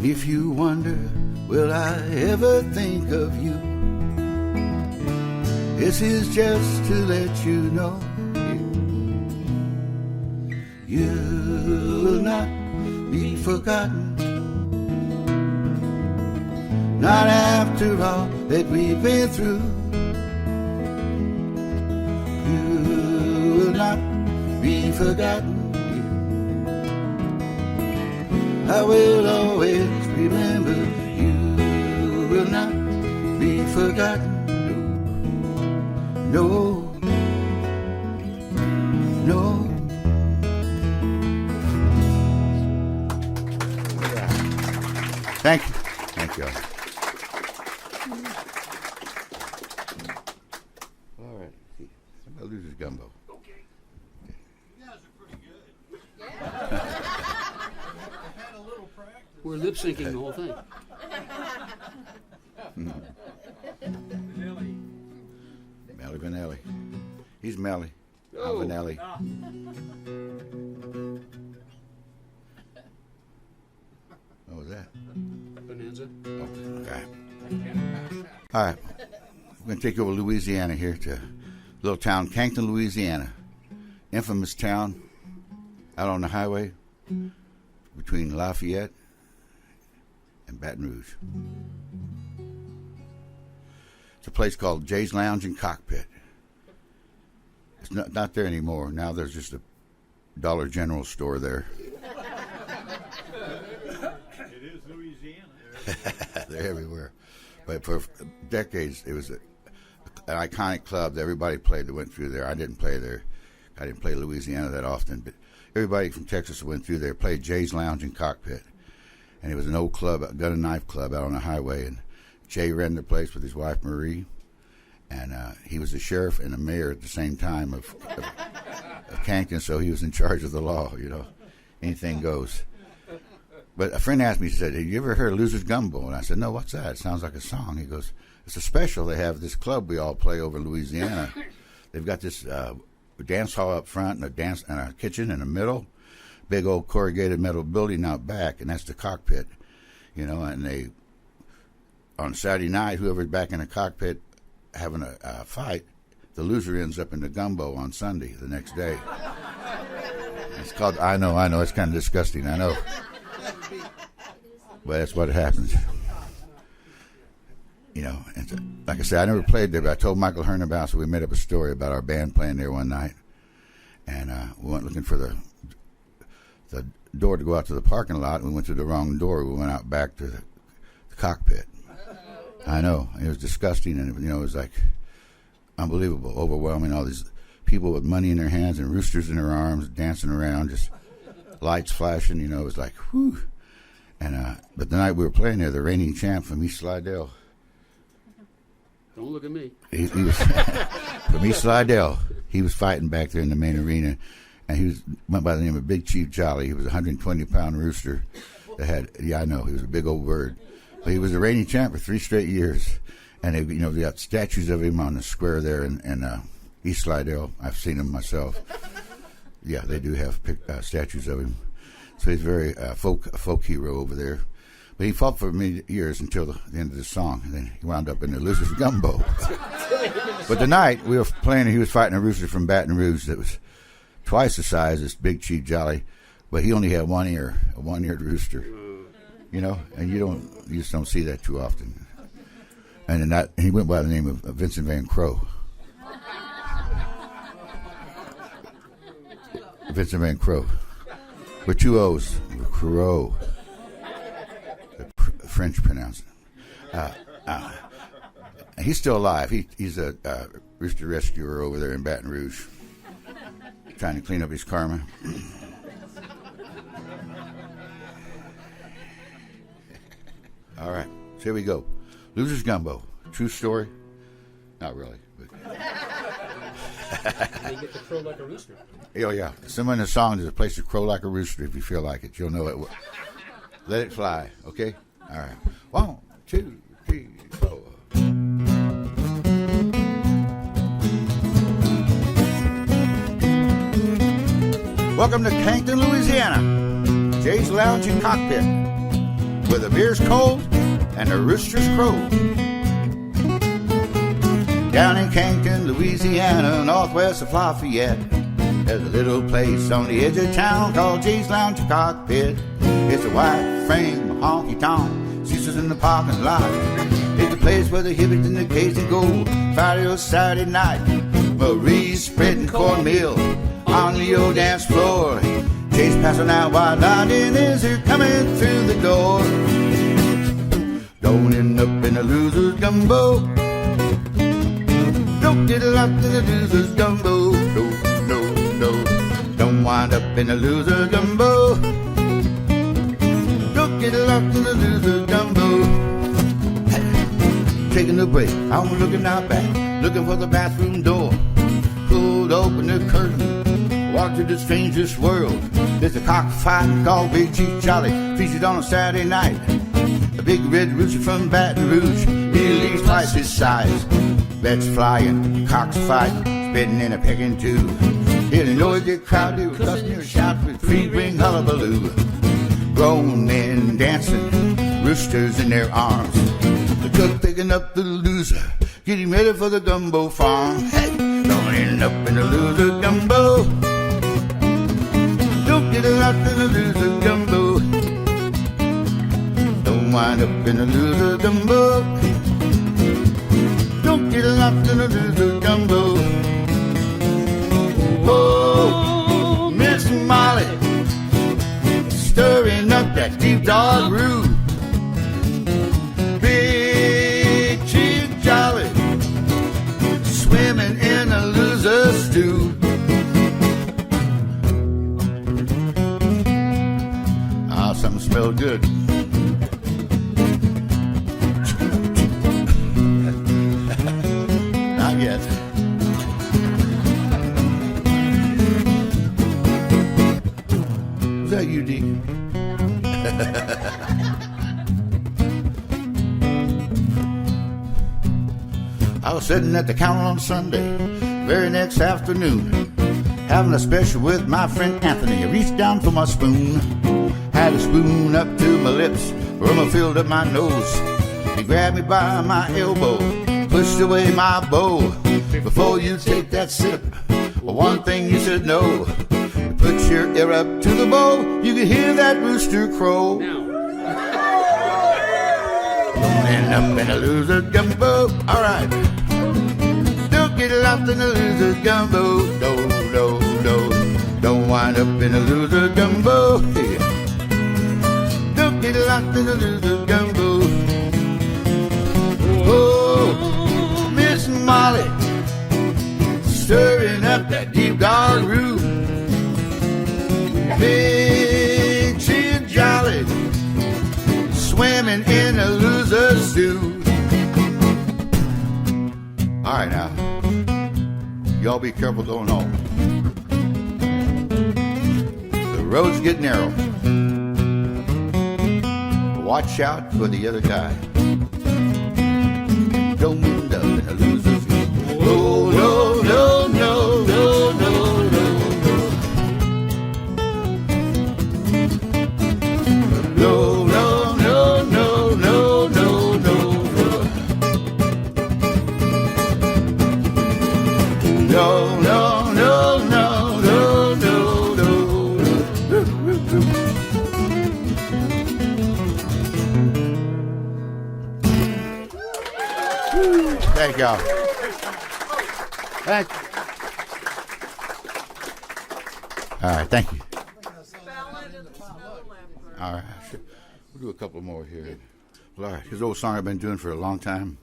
If you wonder, will I ever think of you? This is just to let you know you will not be forgotten. Not after all that we've been through. You will not be forgotten. I will always remember you will not be forgotten. No, no, no. Thank you. Thank you. All right. Somebody loses gumbo. You guys are pretty good. Had a little practice. We're lip syncing the whole thing. Melly Vanelli. He's Melly. Oh. I'm Vanelli. What was that? Bonanza. Oh, okay. All right. We're going to take you over to Louisiana here to a little town, Cankton, Louisiana. Infamous town out on the highway between Lafayette and Baton Rouge. It's a place called Jay's Lounge and Cockpit. It's not there anymore. Now there's just a Dollar General store there. It is Louisiana. They're everywhere. But for decades, it was an iconic club that everybody played that went through there. I didn't play there. I didn't play Louisiana that often, but everybody from Texas that went through there played Jay's Lounge and Cockpit. And it was an old club, a gun and knife club out on the highway. And Jay ran the place with his wife, Marie. And he was the sheriff and the mayor at the same time of Cankton, so he was in charge of the law, you know. Anything goes. But a friend asked me, he said, have you ever heard Losers Gumbo? And I said, no, what's that? It sounds like a song. He goes, it's a special. They have this club we all play over in Louisiana. They've got this dance hall up front and a kitchen in the middle, big old corrugated metal building out back, and that's the cockpit, you know. And they, on Saturday night, whoever's back in the cockpit having a fight, the loser ends up in the gumbo on Sunday the next day. It's called, I know, it's kind of disgusting, I know. But that's what happens. You know, and so, like I said, I never played there, but I told Michael Hearn about it, so we made up a story about our band playing there one night. And we went looking for the door to go out to the parking lot, and we went to the wrong door. We went out back to cockpit. I know. It was disgusting, and it was like unbelievable, overwhelming. All these people with money in their hands and roosters in their arms, dancing around, just lights flashing. It was like, whew. And but the night we were playing there, the reigning champ from East Slidell. Don't look at me. He was from East Slidell. He was fighting back there in the main arena, and he went by the name of Big Chief Jolly. He was a 120-pound rooster that had, I know, he was a big old bird. But he was the reigning champ for 3 straight years. And they got statues of him on the square there in East Slidell. I've seen them myself. Yeah, they do have statues of him. So he's a very folk hero over there. But he fought for many years until the end of the song. And then he wound up in the Losers Gumbo. But the night we were playing, he was fighting a rooster from Baton Rouge that was twice the size as Big Chief Jolly. But he only had one ear, a one-eared rooster. And you just don't see that too often. And he went by the name of Vincent Van Crow. Vincent Van Crow. With 2 O's. Crow. The French pronounce it. He's still alive. He's a rooster rescuer over there in Baton Rouge. Trying to clean up his karma. All right. So here we go. Losers Gumbo. True story? Not really. But They get to crow like a rooster. oh, yeah. Somewhere in the song, there's a place to crow like a rooster if you feel like it. You'll know it. Let it fly. Okay? All right. 1, 2, 3, 4. Welcome to Cankton, Louisiana. Jay's Lounge and Cockpit, where the beer's cold and the roosters crow. Down in Cankton, Louisiana, northwest of Lafayette, there's a little place on the edge of town called Jay's Lounge and Cockpit. It's a white frame honky-tonk, sisters in the parking lot. It's the place where the hippies and the Cajun go Friday or Saturday night. Marie's spreading cornmeal on the old dance floor. Jay's passing out while London is here coming through the door. Don't end up in a loser's gumbo. Don't get locked in a loser's gumbo. No. Don't wind up in a loser's gumbo. Don't get locked in a loser's gumbo. Taking a break, I'm looking out back, looking for the bathroom door. Pulled open the curtain, walked to the strangest world. There's a cockfight called Big Chief Jolly, featured on a Saturday night. A big red rooster from Baton Rouge, nearly twice his size. Bets flying, cocks fighting, spitting in a pecking too. In a noisy crowd, they were cussing and shouting with free ring hullabaloo. Grown men dancing, roosters in their arms. The cook picking up the loser, getting ready for the gumbo farm. Hey, don't end up in the loser gumbo. Don't get locked in the loser gumbo. Don't wind up in the loser gumbo. Don't get locked in the loser gumbo. Oh, Miss Molly, stirring up that deep dog brew. Big Chief Jolly, swimming in a loser stew. Ah, something smells good. Not yet. Was that you, D? I was sitting at the counter on Sunday, very next afternoon, having a special with my friend Anthony. I reached down for my spoon, had a spoon up to my lips, rum filled up my nose. He grabbed me by my elbow, pushed away my bowl. Before you take that sip, well, one thing you should know. You put your ear up to the bowl, you can hear that rooster crow. Don't end up in a loser gumbo, alright. Don't get lost in a loser gumbo, no. Don't wind up in a loser gumbo, yeah. Don't get lost in a loser gumbo. jolly, stirring up that deep dark root. Makes you jolly, swimming in a loser's suit. All right now, y'all be careful going home. The roads get narrow. Watch out for the other guy. Don't end up in a loser's suit. Oh, no, no, no, no, no, no, no. No, no, no, no, no, no, no. No, no, no, no, no, no, no. Thank y'all. Thank you. All right, thank you. All right, we'll do a couple more here. Well, all right, his old song I've been doing for a long time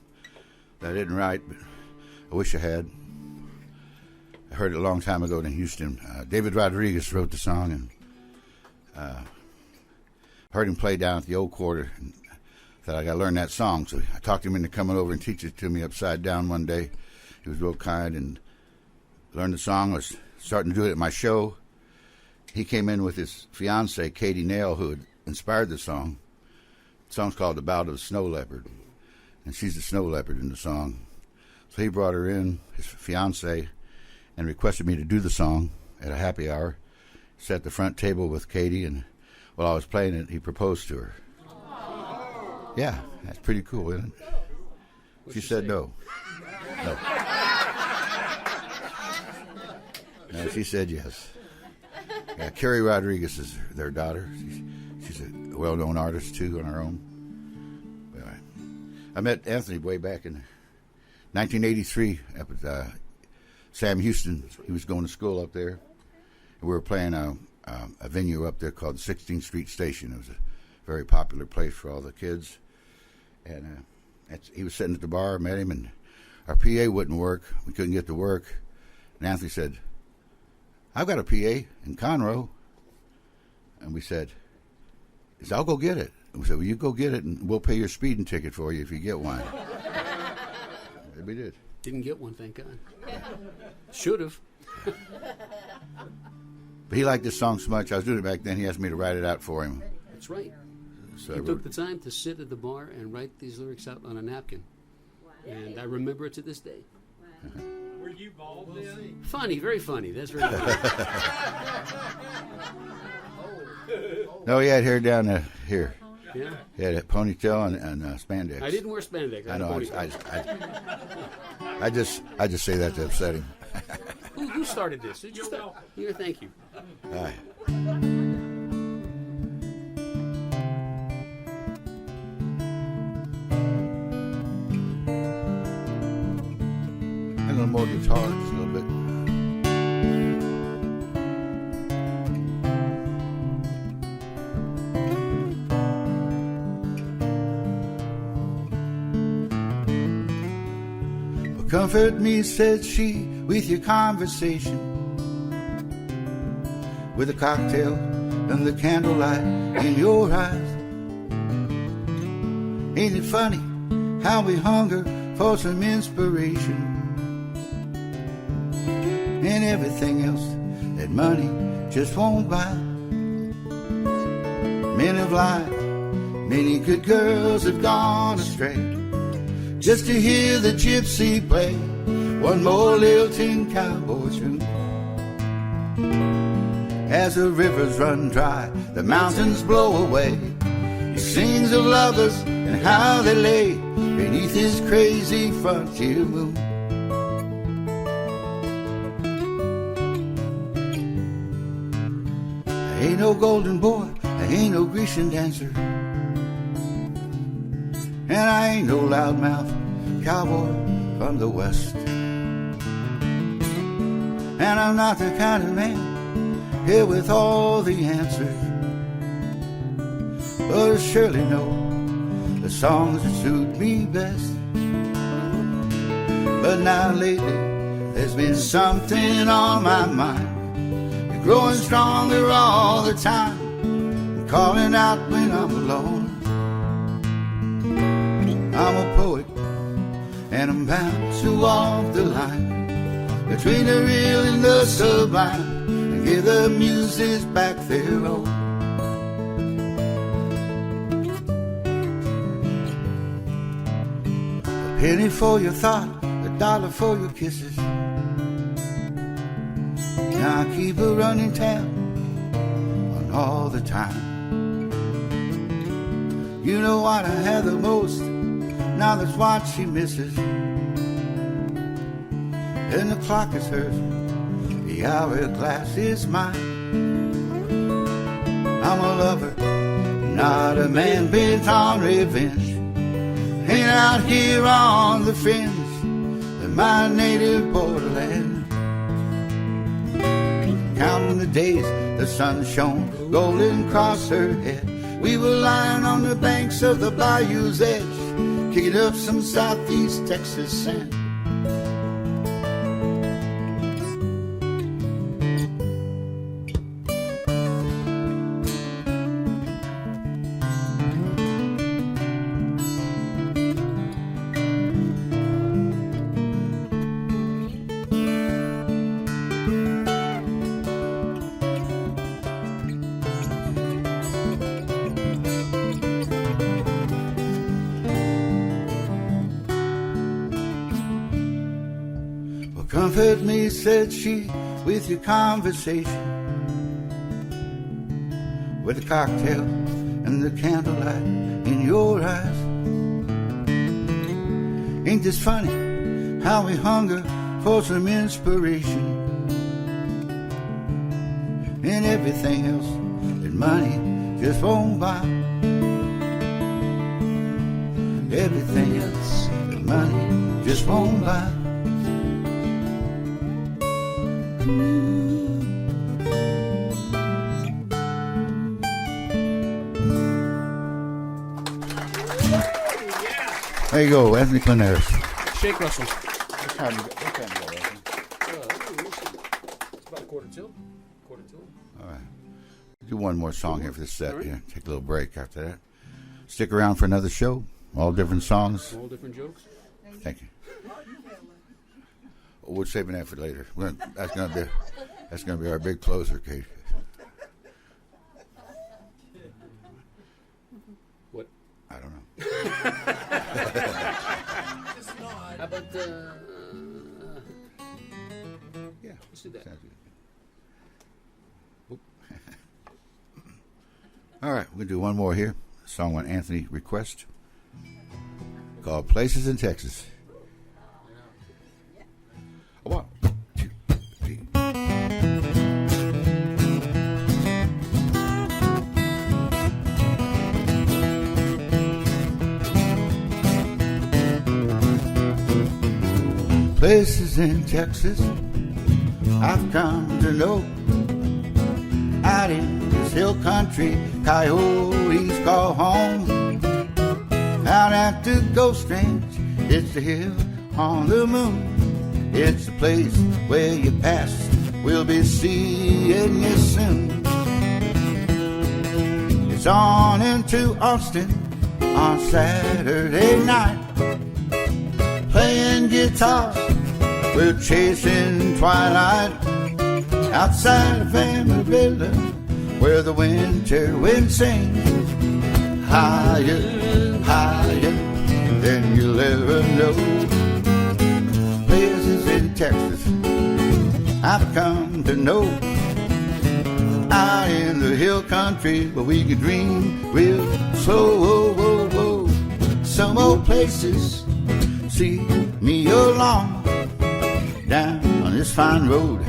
that I didn't write, but I wish I had. I heard it a long time ago in Houston. David Rodriguez wrote the song, and heard him play down at the old quarter, and thought I got to learn that song. So I talked him into coming over and teaching it to me upside down one day. He was real kind and learned the song. I was starting to do it at my show. He came in with his fiancee, Katie Nail, who had inspired the song. The song's called The Ballad of the Snow Leopard, and she's the snow leopard in the song. So he brought her in, his fiancee, and requested me to do the song at a happy hour. Sat at the front table with Katie, and while I was playing it, he proposed to her. Yeah, that's pretty cool, isn't it? She said no. No. No, she said yes. Yeah, Carrie Rodriguez is their daughter. She's a well-known artist, too, on her own. All right. I met Anthony way back in 1983 up at Sam Houston. He was going to school up there. And we were playing a venue up there called the 16th Street Station. It was a very popular place for all the kids. And he was sitting at the bar, met him, and our PA wouldn't work. We couldn't get to work. And Anthony said, I've got a PA in Conroe. And we said, I'll go get it. And we said, well, you go get it, and we'll pay your speeding ticket for you if you get one. And we did. Didn't get one, thank God. Should have. But he liked this song so much. I was doing it back then. He asked me to write it out for him. That's right. So He took the time to sit at the bar and write these lyrics out on a napkin. And I remember it to this day. Were you bald then? Funny, very funny. That's very funny. No, he had hair down here. Yeah. He had a ponytail and spandex. I didn't wear spandex. I know. I just say that to upset him. Who started this? Did you start? Here, thank you. All right. A little more guitar, just a little bit. Well, comfort me, said she, with your conversation, with a cocktail and the candlelight in your eyes. Ain't it funny how we hunger for some inspiration? And everything else that money just won't buy. Men have lied, many good girls have gone astray, just to hear the gypsy play one more lilting cowboy tune. As the rivers run dry, the mountains blow away, he sings of lovers and how they lay beneath his crazy frontier moon. I ain't no golden boy, I ain't no Grecian dancer, and I ain't no loudmouth cowboy from the west. And I'm not the kind of man here with all the answers, but I surely know the songs that suit me best. But now lately, there's been something on my mind. You're growing stronger all the time, and calling out when I'm alone. I'm a poet, and I'm bound to walk the line between the real and the sublime, and give the muses back their own. A penny for your thought, $1 for your kisses. Now I keep a running tab on all the time. You know what I have the most, now that's what she misses. And the clock is hers, the hourglass is mine. I'm a lover, not a man bent on revenge. Ain't out here on the fringe of my native borderland. Counting the days the sun shone golden across her head. We were lying on the banks of the bayou's edge, kicking up some southeast Texas sand. Comfort me, said she, with your conversation, with the cocktail and the candlelight in your eyes. Ain't this funny how we hunger for some inspiration, and everything else that money just won't buy. Everything else that money just won't buy. There you go, Anthony Klonaris. Shake, Russell. What time you go, Anthony? It's about 1:45. 1:45. All right. Do one more song here for this set. All right. Here, take a little break after that. Stick around for another show. All different songs. All different jokes. Thank you. We're saving that for later. That's gonna be our big closer, Kate. What? I don't know. How about Yeah, let's do that. sounds good. All right, we're gonna do one more here. A song on Anthony request called "Places in Texas." 1, 2, 3. Places in Texas I've come to know. Out in this hill country, coyotes call home. Out at the Ghost Range, it's the hill on the moon. It's the place where you pass, we'll be seeing you soon. It's on into Austin on Saturday night. Playing guitar, we're chasing twilight. Outside of Amarillo, where the winter wind sings. Higher, higher than you'll ever know. Places in Texas I've come to know. Out in the hill country where we can dream real slow. Whoa, whoa, whoa. Some old places see me along down on this fine road,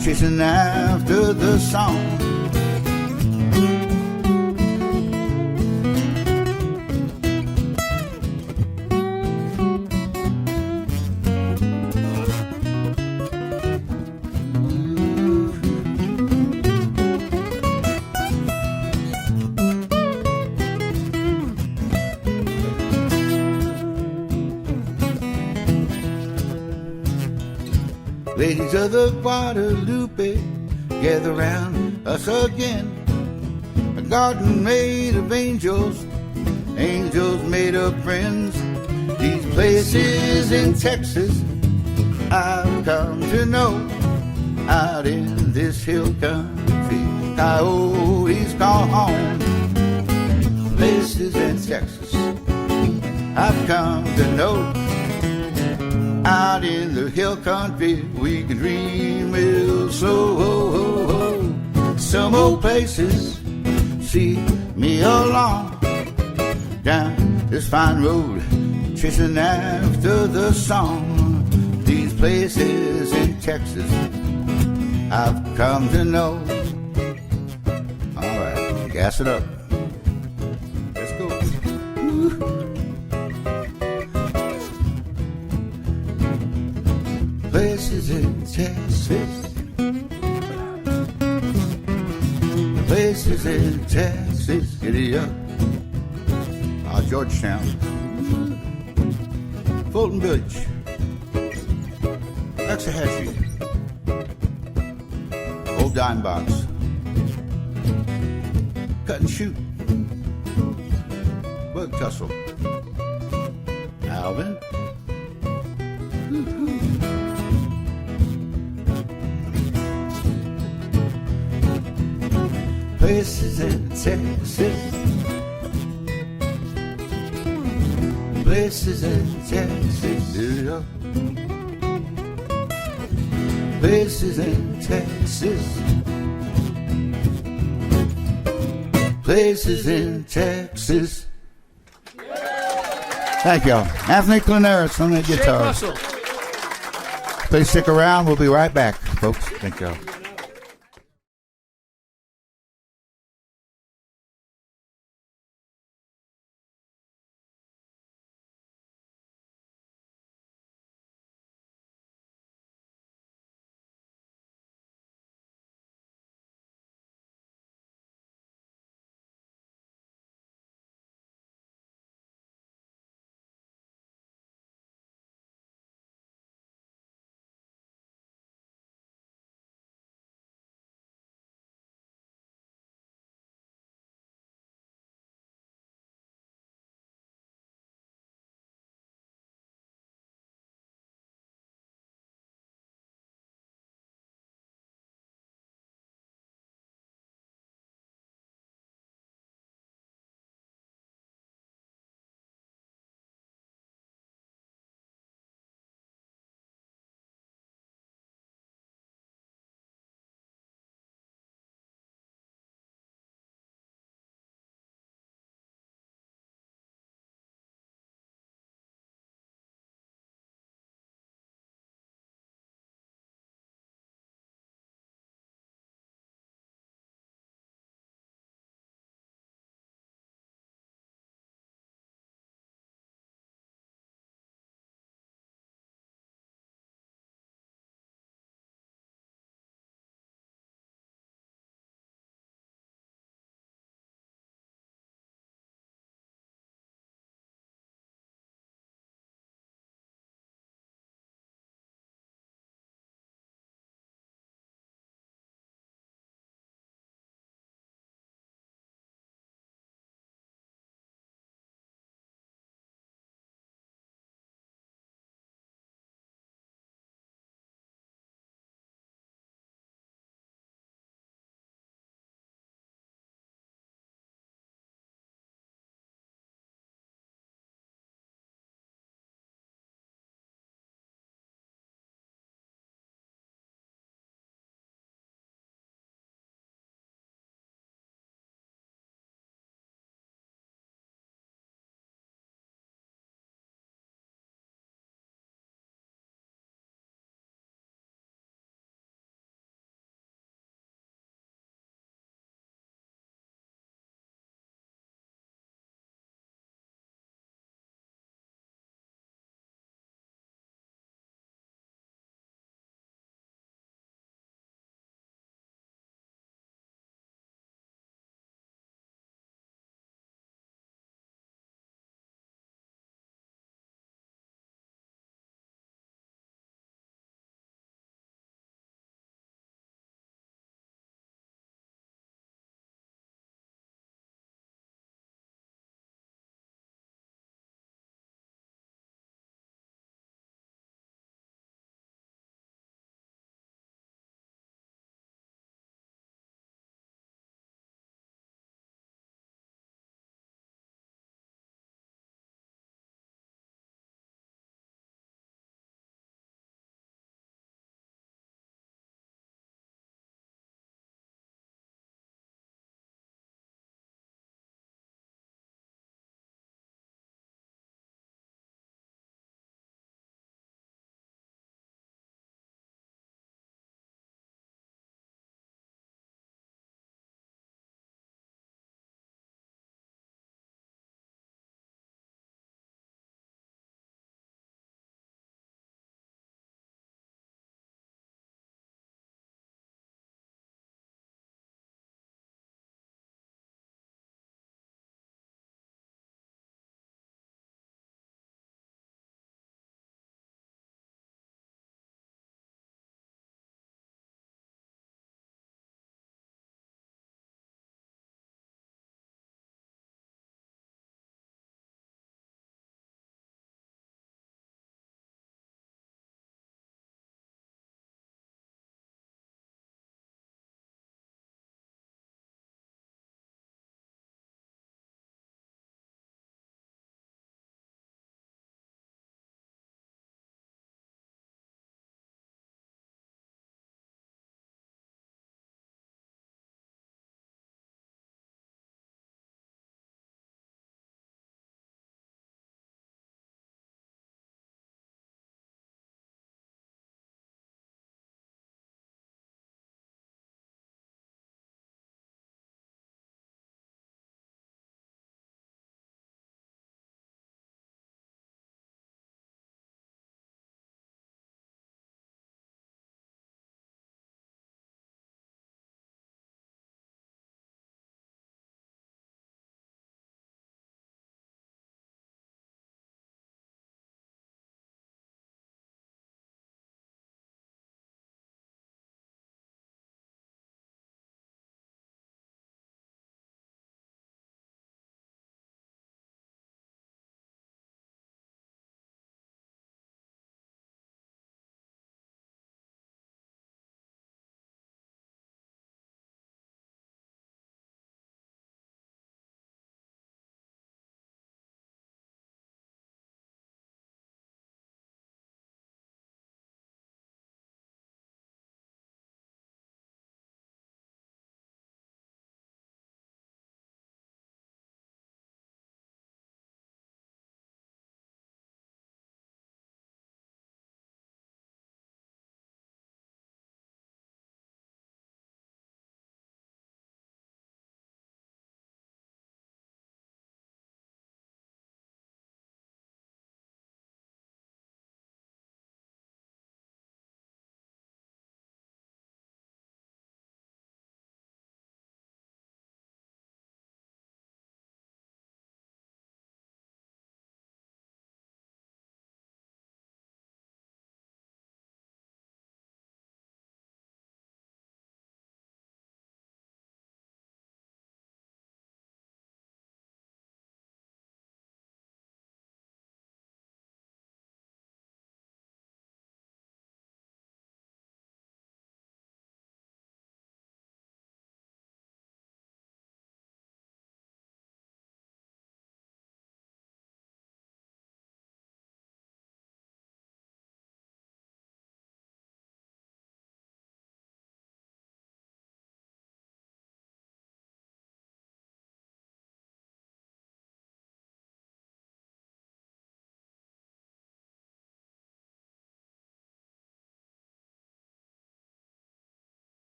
chasing after the song. Ladies of the Guadalupe, gather round us again. A garden made of angels, angels made of friends. These places in Texas I've come to know. Out in this hill country, coyotes call home. Places in Texas I've come to know. Out in the hill country, we can dream real slow. Some old places see me along down this fine road, chasing after the song. These places in Texas I've come to know. All right, gas it up. Let's go. Places in Texas. Places in Texas. Giddy up. Georgetown. Fulton Village. Waxahachie. Old Dime Box. Cut and Shoot. Bug Tussle. Alvin. Places in Texas. Places in Texas. Yeah. Places in Texas. Places in Texas. Thank y'all. Anthony Klonaris on the guitar. Russell. Please stick around. We'll be right back, folks. Thank y'all.